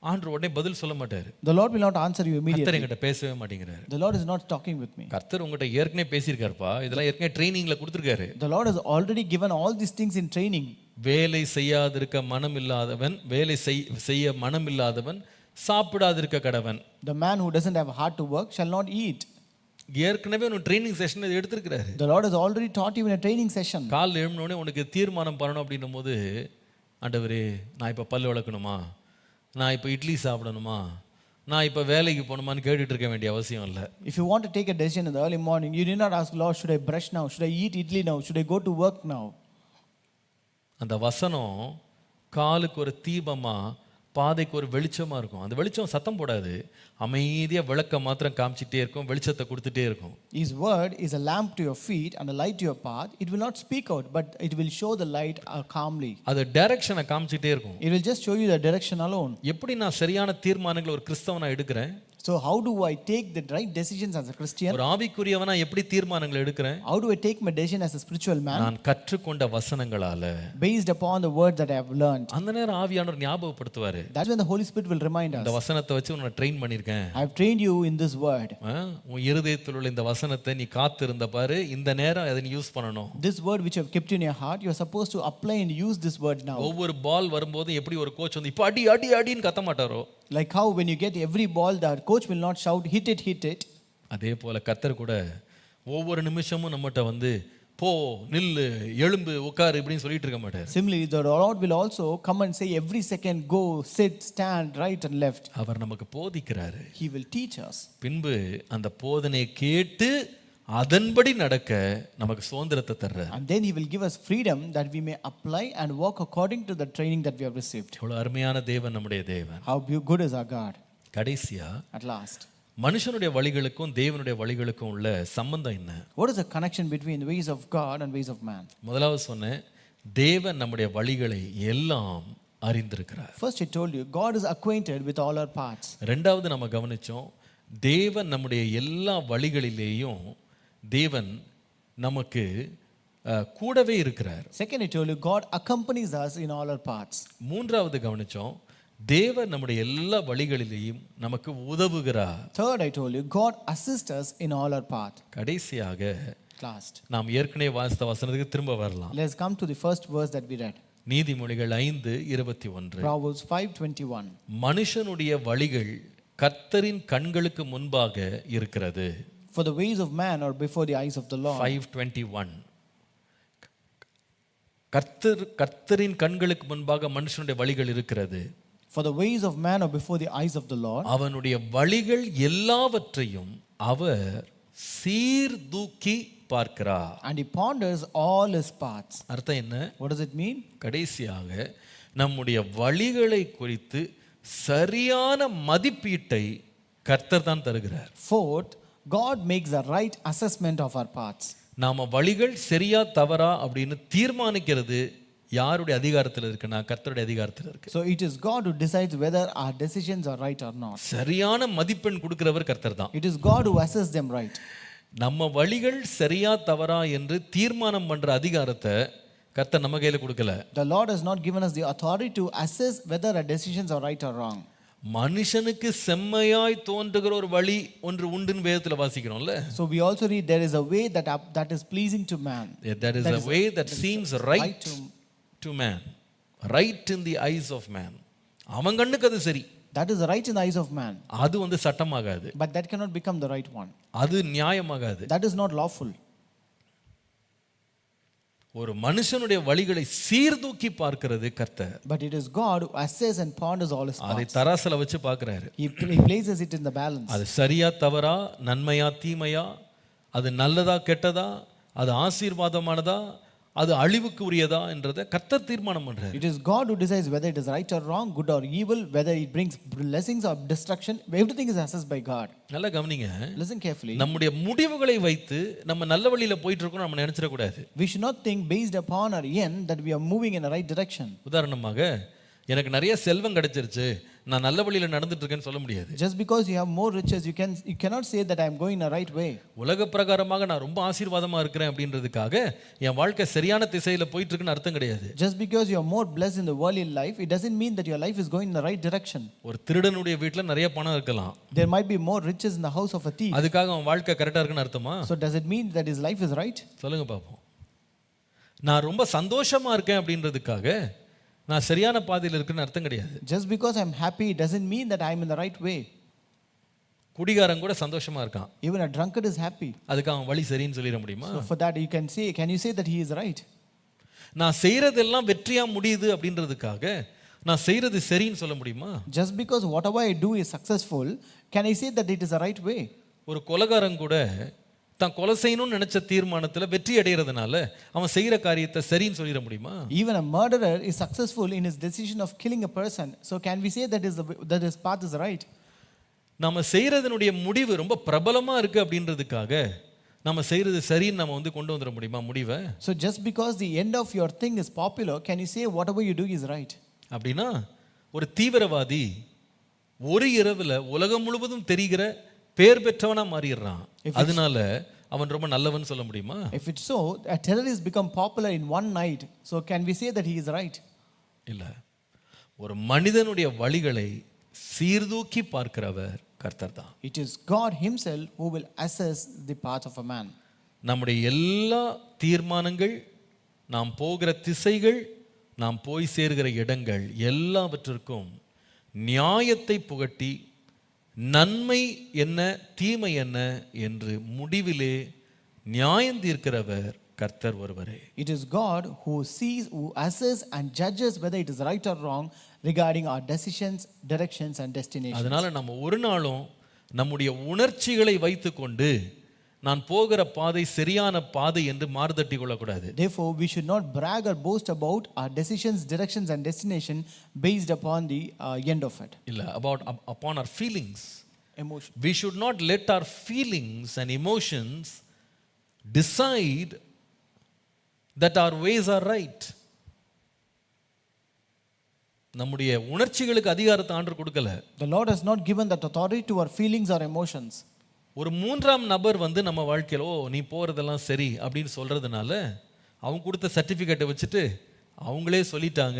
ஆண்டவர் உடனே பதில் சொல்ல மாட்டாரு. The Lord will not answer you immediately. கர்த்தர் என்கிட்ட பேசவே மாட்டேங்கிறாரு. The Lord is not talking with me. கர்த்தர் உங்ககிட்ட ஏற்கனவே பேசியிருக்காருப்பா, இதெல்லாம் ஏற்கனவே ட்ரைனிங்ல கொடுத்திருக்காரு. The Lord has already given all these things in training. வேலை செய்யாதிருக்க மனமில்லாதவன், வேலை செய்ய மனமில்லாதவன் சாப்பிடாதிருக்க கடவன். The man who doesn't have heart to work shall not eat. ஏற்கனவே ஒரு ட்ரைனிங் செஷன் எடுத்துக்கிறாரு. The Lord has already taught you in a training session. காலைல எழும்பினோடனே உனக்கு தீர்மானம் பண்ணணும் அப்படின்னும் போது ஆண்டவரே நான் இப்போ பல் விளக்கணுமா, நான் இப்போ இட்லி சாப்பிடணுமா, நான் இப்போ வேலைக்கு போகணுமான்னு கேட்டுட்டு இருக்க வேண்டிய அவசியம் இல்லை. If you want to take a decision in the early morning, you need not ask, Lord, should I brush now? Should I eat idli now? Should I go to work now? அந்த வசனம் காலுக்கு ஒரு தீபமா, பாதைக்கு ஒரு வெளிச்சமா இருக்கும். அந்த வெளிச்சம் சத்தம் போடாது, அமைதியா விளக்க மாத்திரம் காமிச்சிட்டே இருக்கும், வெளிச்சத்தை கொடுத்துட்டே இருக்கும். His word is a lamp to your feet and a light to your path. It will not speak out, but it will show the light calmly. அது டைரக்ஷனை காமிச்சிட்டே இருக்கும். It will just show you the direction alone. எப்படி நான் சரியான தீர்மானங்களை ஒரு கிறிஸ்தவனா எடுக்கிறேன்? So how do I take the right decisions as a Christian? ஒரு ஆவிக்குரியவனா எப்படி தீர்மானங்களை எடுக்கிறேன்? How do I take my decision as a spiritual man? நான் கற்றுக்கொண்ட வசனங்களால, based upon the word that I have learned. அந்த நேரம் ஆவியானவர் ஞாபகப்படுத்துவாரு. That's when the Holy Spirit will remind us. இந்த வசனத்தை வச்சு உன்னை ட்ரெயின் பண்ணிருக்கேன். I have trained you in this word. உன் இருதயத்தில் உள்ள இந்த வசனத்தை நீ காத்திருந்த பாரு, இந்த நேரம் அதை நீ யூஸ் பண்ணணும். This word which you have kept in your heart, you are supposed to apply and use this word now. ஒவ்வொரு பால் வரும்போது எப்படி ஒரு கோச் வந்து இப்போ அடி அடி அடின்னு கத்த மாட்டாரோ, like how when you get every ball the coach will not shout hit it. அதே போல கர்த்தர் கூட ஒவ்வொரு நிமிஷமும் நம்மகிட்ட வந்து போ, நில்லு, எழும்பு, உட்காரு இப்படின்னு சொல்லிட்டு இருக்க மாட்டார். Similarly, the Lord will also come and say every second go, sit, stand, right and left. அவர் நமக்கு போதிக்கிறாரு. He will teach us. பின்பு அந்த போதனையை கேட்டு அதன்படி நடக்க நமக்கு சுதந்திரத்தை தர்றார். And then he will give us freedom that we may apply and walk according to the training that we have received. எவ்வளவு அருமையான தேவன் நம்முடைய தேவன். How good is our God. கடைசியா at last, மனுஷனுடைய வழிகளுக்கும் தேவனுடைய வழிகளுக்கும் உள்ள சம்பந்தம் என்ன? What is the connection between the ways of God and ways of man? முதலாவது சொன்னேன், தேவன் நம்முடைய வழிகளை எல்லாம் அறிந்திருக்கிறார். First I told you God is acquainted with all our paths. ரெண்டாவது நம்ம கவனிச்சோம், தேவன் நம்முடைய எல்லா வழிகளிலேயும் தேவன் நமக்கு கூடவே இருக்கிறார். Second I told you God accompanies us in all our paths. மூன்றாவது கவனிச்சோம், தேவன் நம்முடைய எல்லா வழிகளிலேயும் நமக்கு உதவுகிறார். Third I told you God assists us in all our paths. கடைசியாக Last, நாம் ஏற்கனவே வாசித்த வசனத்துக்கு திரும்ப வரலாம். let's come to the first verse that we read. நீதிமொழிகள் 5:21. Proverbs 5:21. மனுஷனுடைய வழிகள் கர்த்தரின் கண்களுக்கு முன்பாக இருக்கிறது. For the ways of man are before the eyes of the Lord. 5:21. கர்த்தரின் கண்களுக்கு முன்பாக மனுஷனுடைய வழிகள் இருக்கிறது. For the ways of man are before the eyes of the Lord. அவனுடைய வழிகள் எல்லாவற்றையும் அவர் சீர்தூக்கி பார்க்கிறார். And he ponders all his paths. அர்த்தம் என்ன? What does it mean? கடைசியாக நம்முடைய வழிகளை குறித்து சரியான மதிப்பீட்டை கர்த்தர் தான் தருகிறார். Fourth, God makes a right assessment of our paths. நாம வழிகள் சரியா தவறா அப்படின்னு தீர்மானிக்கிறது யாருடைய அதிகாரத்தில் இருக்குன்னா கர்த்தருடைய அதிகாரத்தில் இருக்கு. So it is God who decides whether our decisions are right or not. சரியான மதிப்பெண் கொடுக்கிறவர் கர்த்தர் தான். It is God who assesses them right. நம்ம வழிகள் சரியா தவறா என்று தீர்மானம் பண்ற அதிகாரத்தை கர்த்தர் நம்ம கையில கொடுக்கல. The Lord has not given us the authority to assess whether our decisions are right or wrong. மனுஷனுக்கு செம்மையாய் தோன்றுகிற ஒரு வழி ஒன்று உண்டுன்னு வேதத்துல வாசிக்கிறோம்ல. So we also read there is a way that is pleasing to man. There is a way that seems right to man, right in the eyes of man. அவன் கண்ணுக்கு அது சரி. That is right in the eyes of man. அது வந்து சட்டமாகாது. But that cannot become the right one. அது நியாயமாகாது. That is not lawful. ஒரு மனுஷனுடைய வழிகளை சீர்தூக்கி பார்க்கிறது கர்த்தர். But it is God who assesses and ponders all his paths. அதை தராசுல வச்சு பார்க்கறாரு. He places it in the balance. அது சரியா தவறா, நன்மையா தீமையா, அது நல்லதா கெட்டதா, அது ஆசீர்வாதமானதா, அது அழிவுக்கு உரியதா என்றதை கர்த்தர் தீர்மானம் பண்றாரு. It is God who decides whether it is right or wrong, good or evil, whether it brings blessings or destruction. Everything is assessed by God. நல்லா கவனிங்க. Listen carefully. நம்முடைய முடிவுகளை வைத்து நம்ம நல்ல வழியில போயிட்டு இருக்கோம் நம்ம நினைச்சிட கூடாது. We should not think based upon our end that we are moving in the right direction. உதாரணமாக எனக்கு நிறைய செல்வம் கிடைச்சிருச்சு, நான் நல்ல வழியில நடந்துட்டு இருக்கேன்னு சொல்ல முடியாது. Just because you have more riches, you cannot say that I am going in the right way. உலக பிரகாரமாக நான் ரொம்ப ஆசீர்வாதமா இருக்கிறேன் அப்படின்றதுக்காக என் வாழ்க்கை சரியான திசையில போயிட்டு இருக்குன்னு அர்த்தம் கிடையாது. Just because you are more blessed in the worldly life, it doesn't mean that your life is going in the right direction. ஒரு திருடனுடைய வீட்ல நிறைய பணம் இருக்கலாம். There might be more riches in the house of a thief. அதுக்காக அவன் வாழ்க்கை கரெக்டா இருக்குன்னு அர்த்தமா? So does it mean that his life is right? சொல்லுங்க பாப்போம். நான் ரொம்ப சந்தோஷமா இருக்கேன் அப்படின்றதுக்காக நான் சரியான பாதையில் இருக்குன்னு அர்த்தம் கிடையாது. Just because I am happy doesn't mean that I am in the right way. குடிகாரன் கூட சந்தோஷமா இருக்கான். Even a drunkard is happy. அதுக்கு அவன் வழி சரின்னு சொல்லிட முடியுமா? So for that can you say that he is right? நான் செய்யறதெல்லாம் வெற்றியா முடியுது அப்படின்றதுக்காக நான் செய்யறது சரின்னு சொல்ல முடியுமா? Just because whatever I do is successful, can I say that it is the right way? ஒரு கொலைகாரன் கூட தான் கொலை செய்யணும்னு நினைச்ச தீர்மானத்துல வெற்றி அடைகிறதுனால அவன் செய்யற காரியத்தை சரின்னு சொல்லிட முடியுமா? Even a murderer is successful in his decision of killing a person. So can we say that his path is right? நம்ம செய்யறதனுடைய முடிவு ரொம்ப பிரபலமா இருக்கு அப்படின்றதுக்காக நம்ம செய்யறது சரின்னு நம்ம வந்து கொண்டு வந்துட முடியுமா முடிவை? So just because the end of your thing is popular, can you say whatever you do is right? அப்படின்னா ஒரு தீவிரவாதி ஒரு இரவுல உலகம் முழுவதும் தெரிகிற பேர் பெற்றவனா மாறிடுறான், அதனால அவன் ரொம்ப நல்லவன் சொல்ல முடியுமா? If it's so, a terrorist become popular in one night, so can we say that he is right? இல்ல. ஒரு மனிதனுடைய வழிகளை சீர்தூக்கி பார்க்கிறவர் கர்த்தர் தான். It is God himself who will assess the path of a man. நம்முடைய எல்லா தீர்மானங்கள், நாம் போகிற திசைகள், நாம் போய் சேர்கிற இடங்கள் எல்லாவற்றிற்கும் நியாயத்தை புகட்டி நன்மை என்ன தீமை என்ன என்று முடிவிலே நியாயம் தீர்க்கிறவர் கர்த்தர் ஒருவரே. It is God who sees, who assesses and judges whether it is right or wrong regarding our decisions, directions and destinations. அதனால நம்ம ஒரு நாளும் நம்முடைய உணர்ச்சிகளை வைத்துக்கொண்டு நான் போகிற பாதை சரியான பாதை என்று மாறுதட்டி கொள்ளக்கூடாது. Therefore we should not brag or boast about our decisions, directions and destination based upon the end of it. இல்ல, upon our feelings. Emotion. We should not let our feelings and emotions decide that our ways are right. நம்முடைய உணர்ச்சிகளுக்கு அதிகாரத்தை ஆண்டவர் கொடுக்கல. The Lord has not given that authority to our feelings or emotions. ஒரு மூன்றாம் நபர் வந்து நம்ம வாழ்க்கையில நீ போறதெல்லாம் சரி அப்படின்னு சொல்றதுனால அவங்க கொடுத்த சர்டிபிகேட்டை வச்சுட்டு அவங்களே சொல்லிட்டாங்க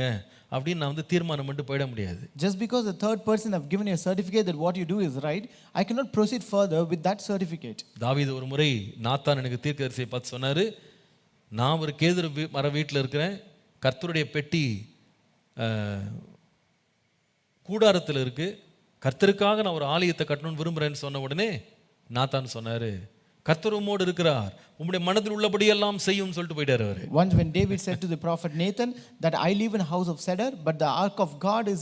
அப்படின்னு நான் வந்து தீர்மானம் பண்ணிட்டு போயிட முடியாது. Just because the third person have given you a certificate that what you do is right, I cannot proceed further with that certificate. தாவீது ஒரு முறை நாத்தான் எனக்கு தீர்க்கதரிசியை பார்த்து சொன்னாரு, நான் ஒரு கேதுரு மர வீட்டில் இருக்கிறேன், கர்த்தருடைய பெட்டி கூடாரத்தில் இருக்கு, கர்த்தருக்காக நான் ஒரு ஆலயத்தை கட்டணும்னு விரும்புகிறேன்னு சொன்ன உடனே நாத்தான் சொன்னாரு, கர்த்தர் உம்மோடு இருக்கிறார், உம்முடைய மனதில் உள்ளபடி எல்லாம் செய்யும் சொல்லிட்டு போயிட்டாரு அவரு. Once when David said to the prophet Nathan that I live in a house of cedar but the ark of God is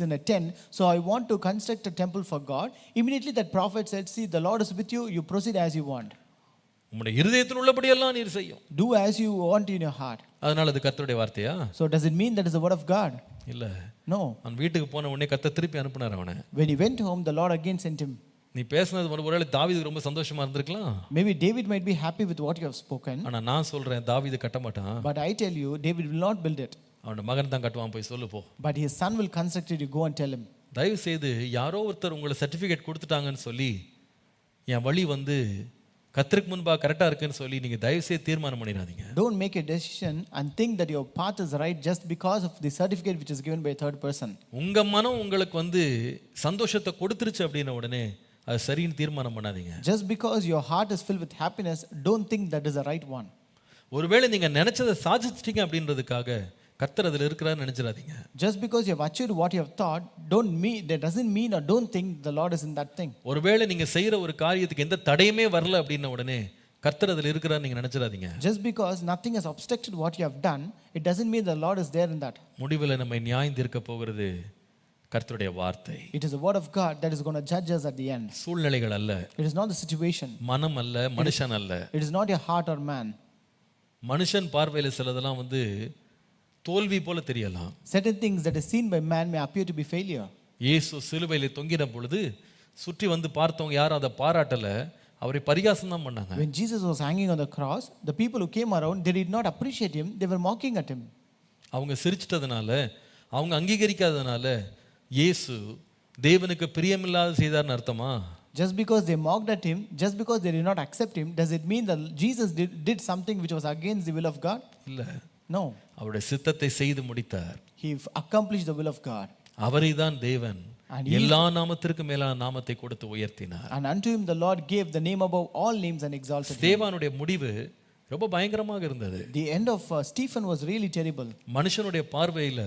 in a tent, so I want to construct a temple for God. Immediately that prophet said, see, the Lord is with you, you proceed as you want. உம்முடைய இருதயத்தில் உள்ளபடி எல்லாம் நீர் செய்யும். Do as you want in your heart. அதனால அது கர்த்தருடைய வார்த்தையா? So does it mean that is the word of God? இல்ல. No. அவன் வீட்டுக்கு போன உடனே கர்த்தர் திருப்பி அனுப்புனார் அவனை. When he went home, the Lord again sent him. நீ பேசுனது ஒருவேளை தாவீதுக்கு ரொம்ப சந்தோஷமா இருந்திருக்கலாம். Maybe David might be happy with what you have spoken. ஆனா நான் சொல்றேன் தாவீது கட்ட மாட்டான். But I tell you, David will not build it. அவனோட மகன் தான் கட்டுவான், போய் சொல்லு போ. But his son will construct it, you go and tell him. தயவு செய்து யாரோ ஒருத்தர் உங்களை சர்டிஃபிகேட் கொடுத்துட்டாங்கன்னு சொல்லி என் வழி வந்து கர்த்தருக்கு முன்பாக கரெக்டாக இருக்குன்னு சொல்லி நீங்கள் தயவு செய்து தீர்மானம் பண்ணிடாதீங்க. Don't make a decision and think that your path is right just because of the certificate which is given by a third person. உங்கள் மனம் உங்களுக்கு வந்து சந்தோஷத்தை கொடுத்துருச்சு அப்படின்ன உடனே அது சரின்னு தீர்மானம் பண்ணாதீங்க. Just because your heart is filled with happiness, don't think that is the right one. ஒருவேளை நீங்கள் நினைச்சதை சாதிச்சிட்டீங்க அப்படின்றதுக்காக கர்த்தர் அதில் இருக்கிறான்னு நினைச்சிடாதீங்க. Just because you have achieved what you have thought, that doesn't mean or don't think the Lord is in that thing. ஒருவேளை நீங்கள் செய்கிற ஒரு காரியத்துக்கு எந்த தடையுமே வரல அப்படின்ன உடனே கர்த்தர் அதில் இருக்கிறான்னு நீங்கள் நினைச்சிடாதீங்க. Just because nothing has obstructed what you have done, it doesn't mean the Lord is there in that. முடிவில் நம்மை நியாயம் தீர்க்க போகிறது கர்த்தருடைய வார்த்தை. It is the word of God that is going to judge us at the end. சூழ்நிலைகள் அல்ல. It is not the situation. மனம் அல்ல, மனுஷன் அல்ல. It is not your heart or man. மனுஷன் பார்வையில் சிலதெல்லாம் வந்து தோல்வி போல தெரியலாம். Certain things that is seen by man may appear to be failure. இயேசு சிலுவையிலே தொங்கின பொழுது சுற்றி வந்து பார்த்தவங்க யாரும் அதை பாராட்டல, அவரை பரிகாசம் தான் பண்ணாங்க. When Jesus was hanging on the cross, the people who came around, they did not appreciate him, they were mocking at him. அவங்க சிரிச்சிட்டதனால, அவங்க அங்கீகரிக்காததனால இயேசு தேவனுக்கு பிரியமில்லாத செய்தார்னு அர்த்தமா? Just because they mocked at him, just because they did not accept him, does it mean that Jesus did something which was against the will of God? இல்ல. No. அவருடைய சித்தத்தை செய்து முடித்தார். He accomplished the will of God. அவரை தான் தேவன் எல்லா நாமத்திற்கும் மேலான நாமத்தை கொடுத்து உயர்த்தினார். And unto him the Lord gave the name above all names and exalted him. ஸ்தேவானுடைய முடிவு ரொம்ப பயங்கரமாக இருந்தது. The end of Stephen was really terrible. மனுஷனுடைய பார்வையில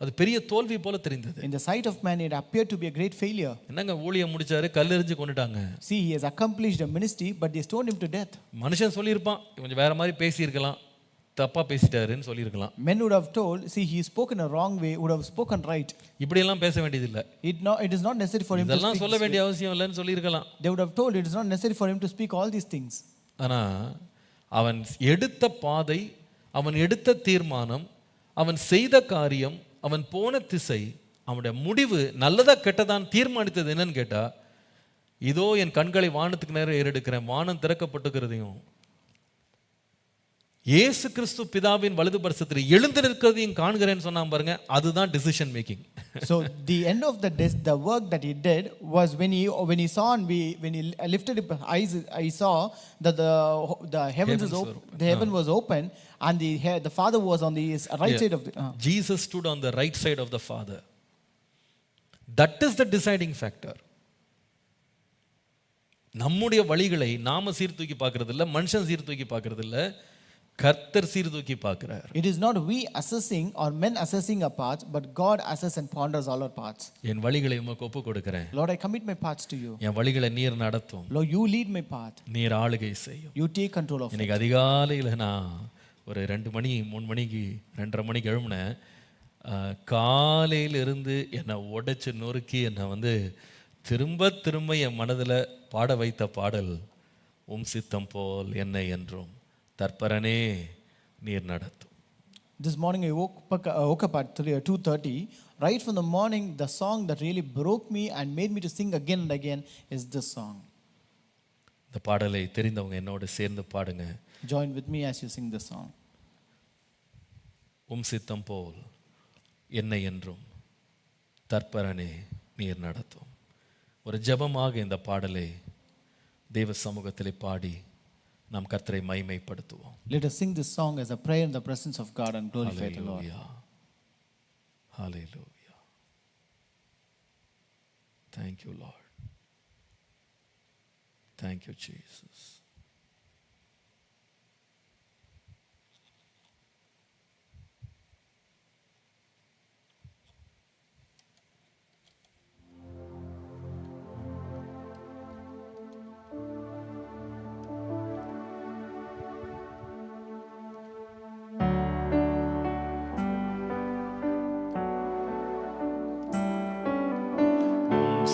அது பெரிய தோல்வி போல தெரிந்தது. In the sight of man it appeared to be a great failure. என்னங்க ஊழியம் முடிச்சாரு, கல்லெறிஞ்சு கொன்னுட்டாங்க. See, he has accomplished a ministry but they stoned him to death. மனுஷன் சொல்லியிருப்பான், கொஞ்சம் வேற மாதிரி பேசி இருக்கலாம், தப்பா பேசிட்டாருன்னு சொல்லியிருக்கலாம். Men would have told, see, he spoke in a wrong way, would have spoken right. இப்படி எல்லாம் பேச வேண்டியது இல்ல. It is not necessary for him to இதெல்லாம் speak. சொல்ல வேண்டிய அவசியம் இல்லைன்னு சொல்லியிருக்கலாம். They would have told it is not necessary for him to speak all these things. ஆனா அவன் எடுத்த பாதை, அவன் எடுத்த தீர்மானம், அவன் செய்த காரியம், அவன் போன திசை, அவனுடைய முடிவு நல்லதா கெட்டதான் தீர்மானித்தது என்னன்னு கேட்டா, இதோ என் கண்களை வானத்துக்கு நேரம் ஏறெடுக்கிறேன், வானம் திறக்கப்பட்டுக்கிறதையும் இயேசு கிறிஸ்து பிதாவின் வலது பரிசத்தில் எழுந்து நிற்கிறதையும் காண்கிறேன்னு சொன்னான் பாருங்க, அதுதான் decision making. So the end of the work that he did was when he saw and when he lifted up his eyes, I saw that the heavens is open, the heaven was open, and the Father was on the right side of the Jesus stood on the right side of the Father. That is the deciding factor. நம்முடைய வழிகளை நாம சீர்தூக்கி பார்க்கிறது இல்ல, மனுஷன் சீர்தூக்கி பார்க்கிறது இல்ல, கர்த்தர் சீர்தூக்கி பார்க்கிறார். It is not we assessing or men assessing our paths, but God assesses and ponders all our paths. என் வழிகளை உமக்கு ஒப்பு கொடுக்கிறேன். Lord, I commit my paths to you. என் வழிகளை நீர் நடத்தும். Lord, you lead my path. நீர் ஆளுகை செய்யும். You take control of it. இன்னைக்கு அதிகாலையில் நான் ஒரு 2 மணி 3 மணிக்கு 2:30 மணிக்கு எழும்பினேன். காலையிலிருந்து என்னை உடைச்சு நொறுக்கி என்னை திரும்ப திரும்ப என் மனதில் பாட வைத்த பாடல், உம் சித்தம் போல் என்னை என்றும் தற்பரனே நீர் நடத்தும். This morning I woke up at 2:30. Right from the morning, the song that really broke me and made me to sing again and again is this song. இந்த பாடலை தெரிந்தவங்க என்னோடு சேர்ந்து பாடுங்க. Join with me as you sing this song. உம் சித்தம் போல் என்னை என்றும் தற்பரனே நீர் நடத்தும். ஒரு ஜெபமாக இந்த பாடலை தேவ சமூகத்திலே பாடி நாம் கர்த்தரை மகிமைப்படுத்துவோம். Let us sing this song as a prayer in the presence of God and glorify the Lord. Hallelujah. Thank you, Lord. Thank you, Jesus.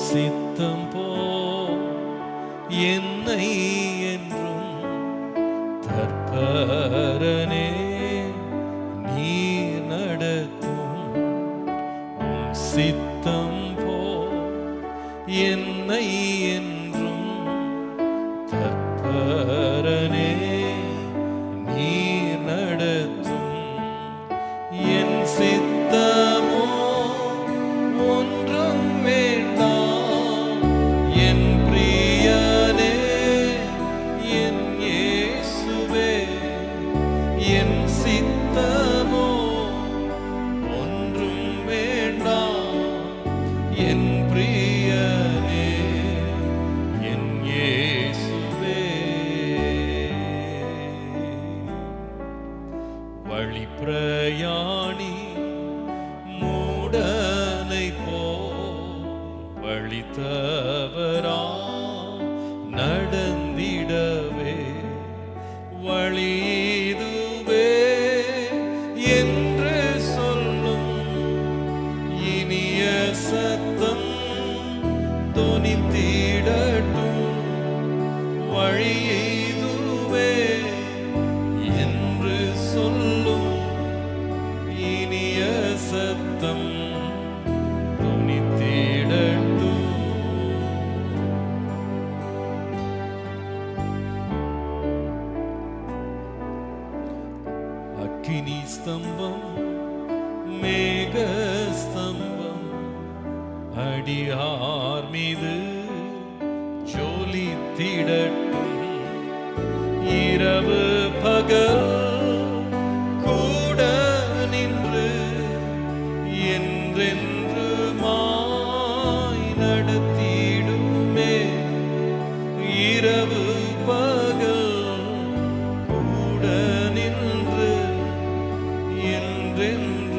சித்தம் போல் என்னை என்றும் தற்பரனே நீர் நடத்தும். சித்தம் போல் என்னை என்றும் தற்பரனே நீர் நடத்தும். என் சித்தமோ ஒன்றும் வேண்டாம், என் பிரியனே என் இயேசுவே. என் சித்தமோ ஒன்றும் வேண்டாம், என் பிரியனே என் இயேசுவே. வழி பிரயாணி மூடனை போல் வழி தவறா நடந்திடவே, வழி இதுவே என்று சொல்லும் இனிய சத்தம் தொனித்திடட்டும். வழி இதுவே என்று சொல்லும் இனிய சத்தம் தொனித்திடட்டும். அக்கினி ஸ்தம்பம் மேக ஸ்தம்பம் அடியார் மீது ஜொலித்திடட்டும். இரவு பகல் கூட நின்று என்றென்றுமாய் நடத்திடுமே. இரவு பகல் கூட நின்று என்றென்றுமாய்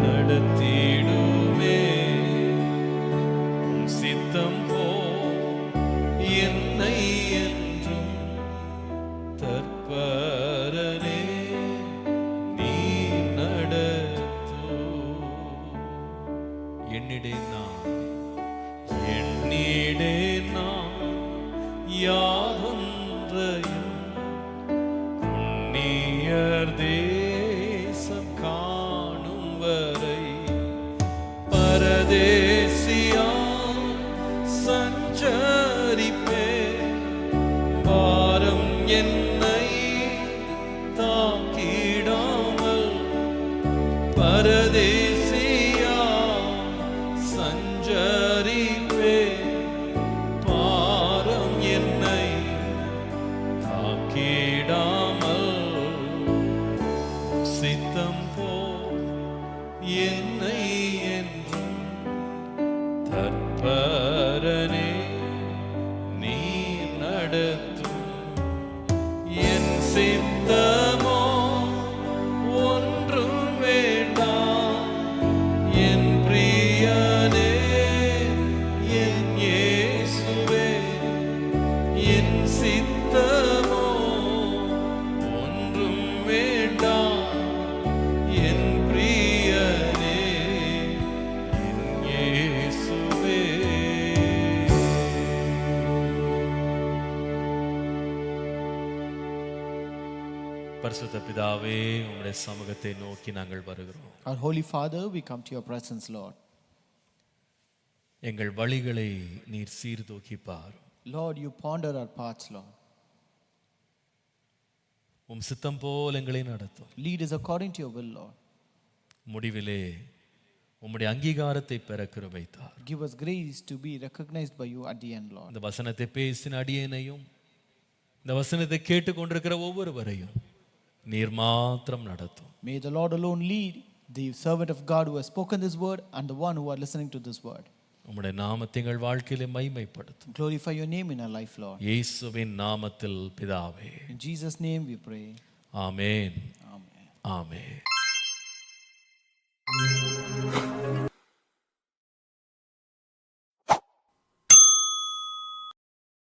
நடத்திடுமே. சித்தம் போல் என்னை என்றும் தற்பரனே எண்ணிடேன் நான் யாவொன்றையும் புண்ணியர் தேசம் காணும் வரை பரதேசியா சஞ்சரிப்பே பாரம் என்னை தாக்கிடாமல் பரதேசியா சஞ்சரிப்பே பாரம் என்னை தாக்கிடாமல் சித்தம் போ என்னை என்றும் தற்பரனே நீ நடத்தும் என் சித்தமோ ஒன்றும் வேண்டாம் என் பிரியனே என் இயேசுவே என் சித்தமோ ஒன்றும் வேண்டாம் என் பிரியனே என் இயேசுவே. பரிசுத்த பிதாவே, உம்முடைய சமூகத்தை நோக்கி நாங்கள் வருகிறோம். Our Holy Father, we come to your presence, Lord. எங்கள் வழிகளை நீர் சீர்தூக்கி பாரும். Lord, you ponder our paths, Lord. உம் சித்தம் போல் எங்களை நடத்தும். Lead us according to your will, Lord. முடிவிலே உம்முடைய அங்கீகாரத்தை பெற கிருபை தார். Give us grace to be recognized by you at the end, Lord. இந்த வசனத்தை பேசின அடியேனையும் இந்த வசனத்தை கேட்டுக்கொண்டிருக்கிற ஒவ்வொருவரையும் நீர் மாத்திரம் நடத்தும். May the Lord alone lead the servant of God who has spoken this word and the one who are listening to this word. உம்முடைய நாமத்தை எங்கள் வாழ்க்கையிலே மகிமைப்படுத்தும். Glorify your name in our life, Lord. இயேசுவின் நாமத்தில் பிதாவே. In Jesus' name we pray. Amen. Amen. Amen.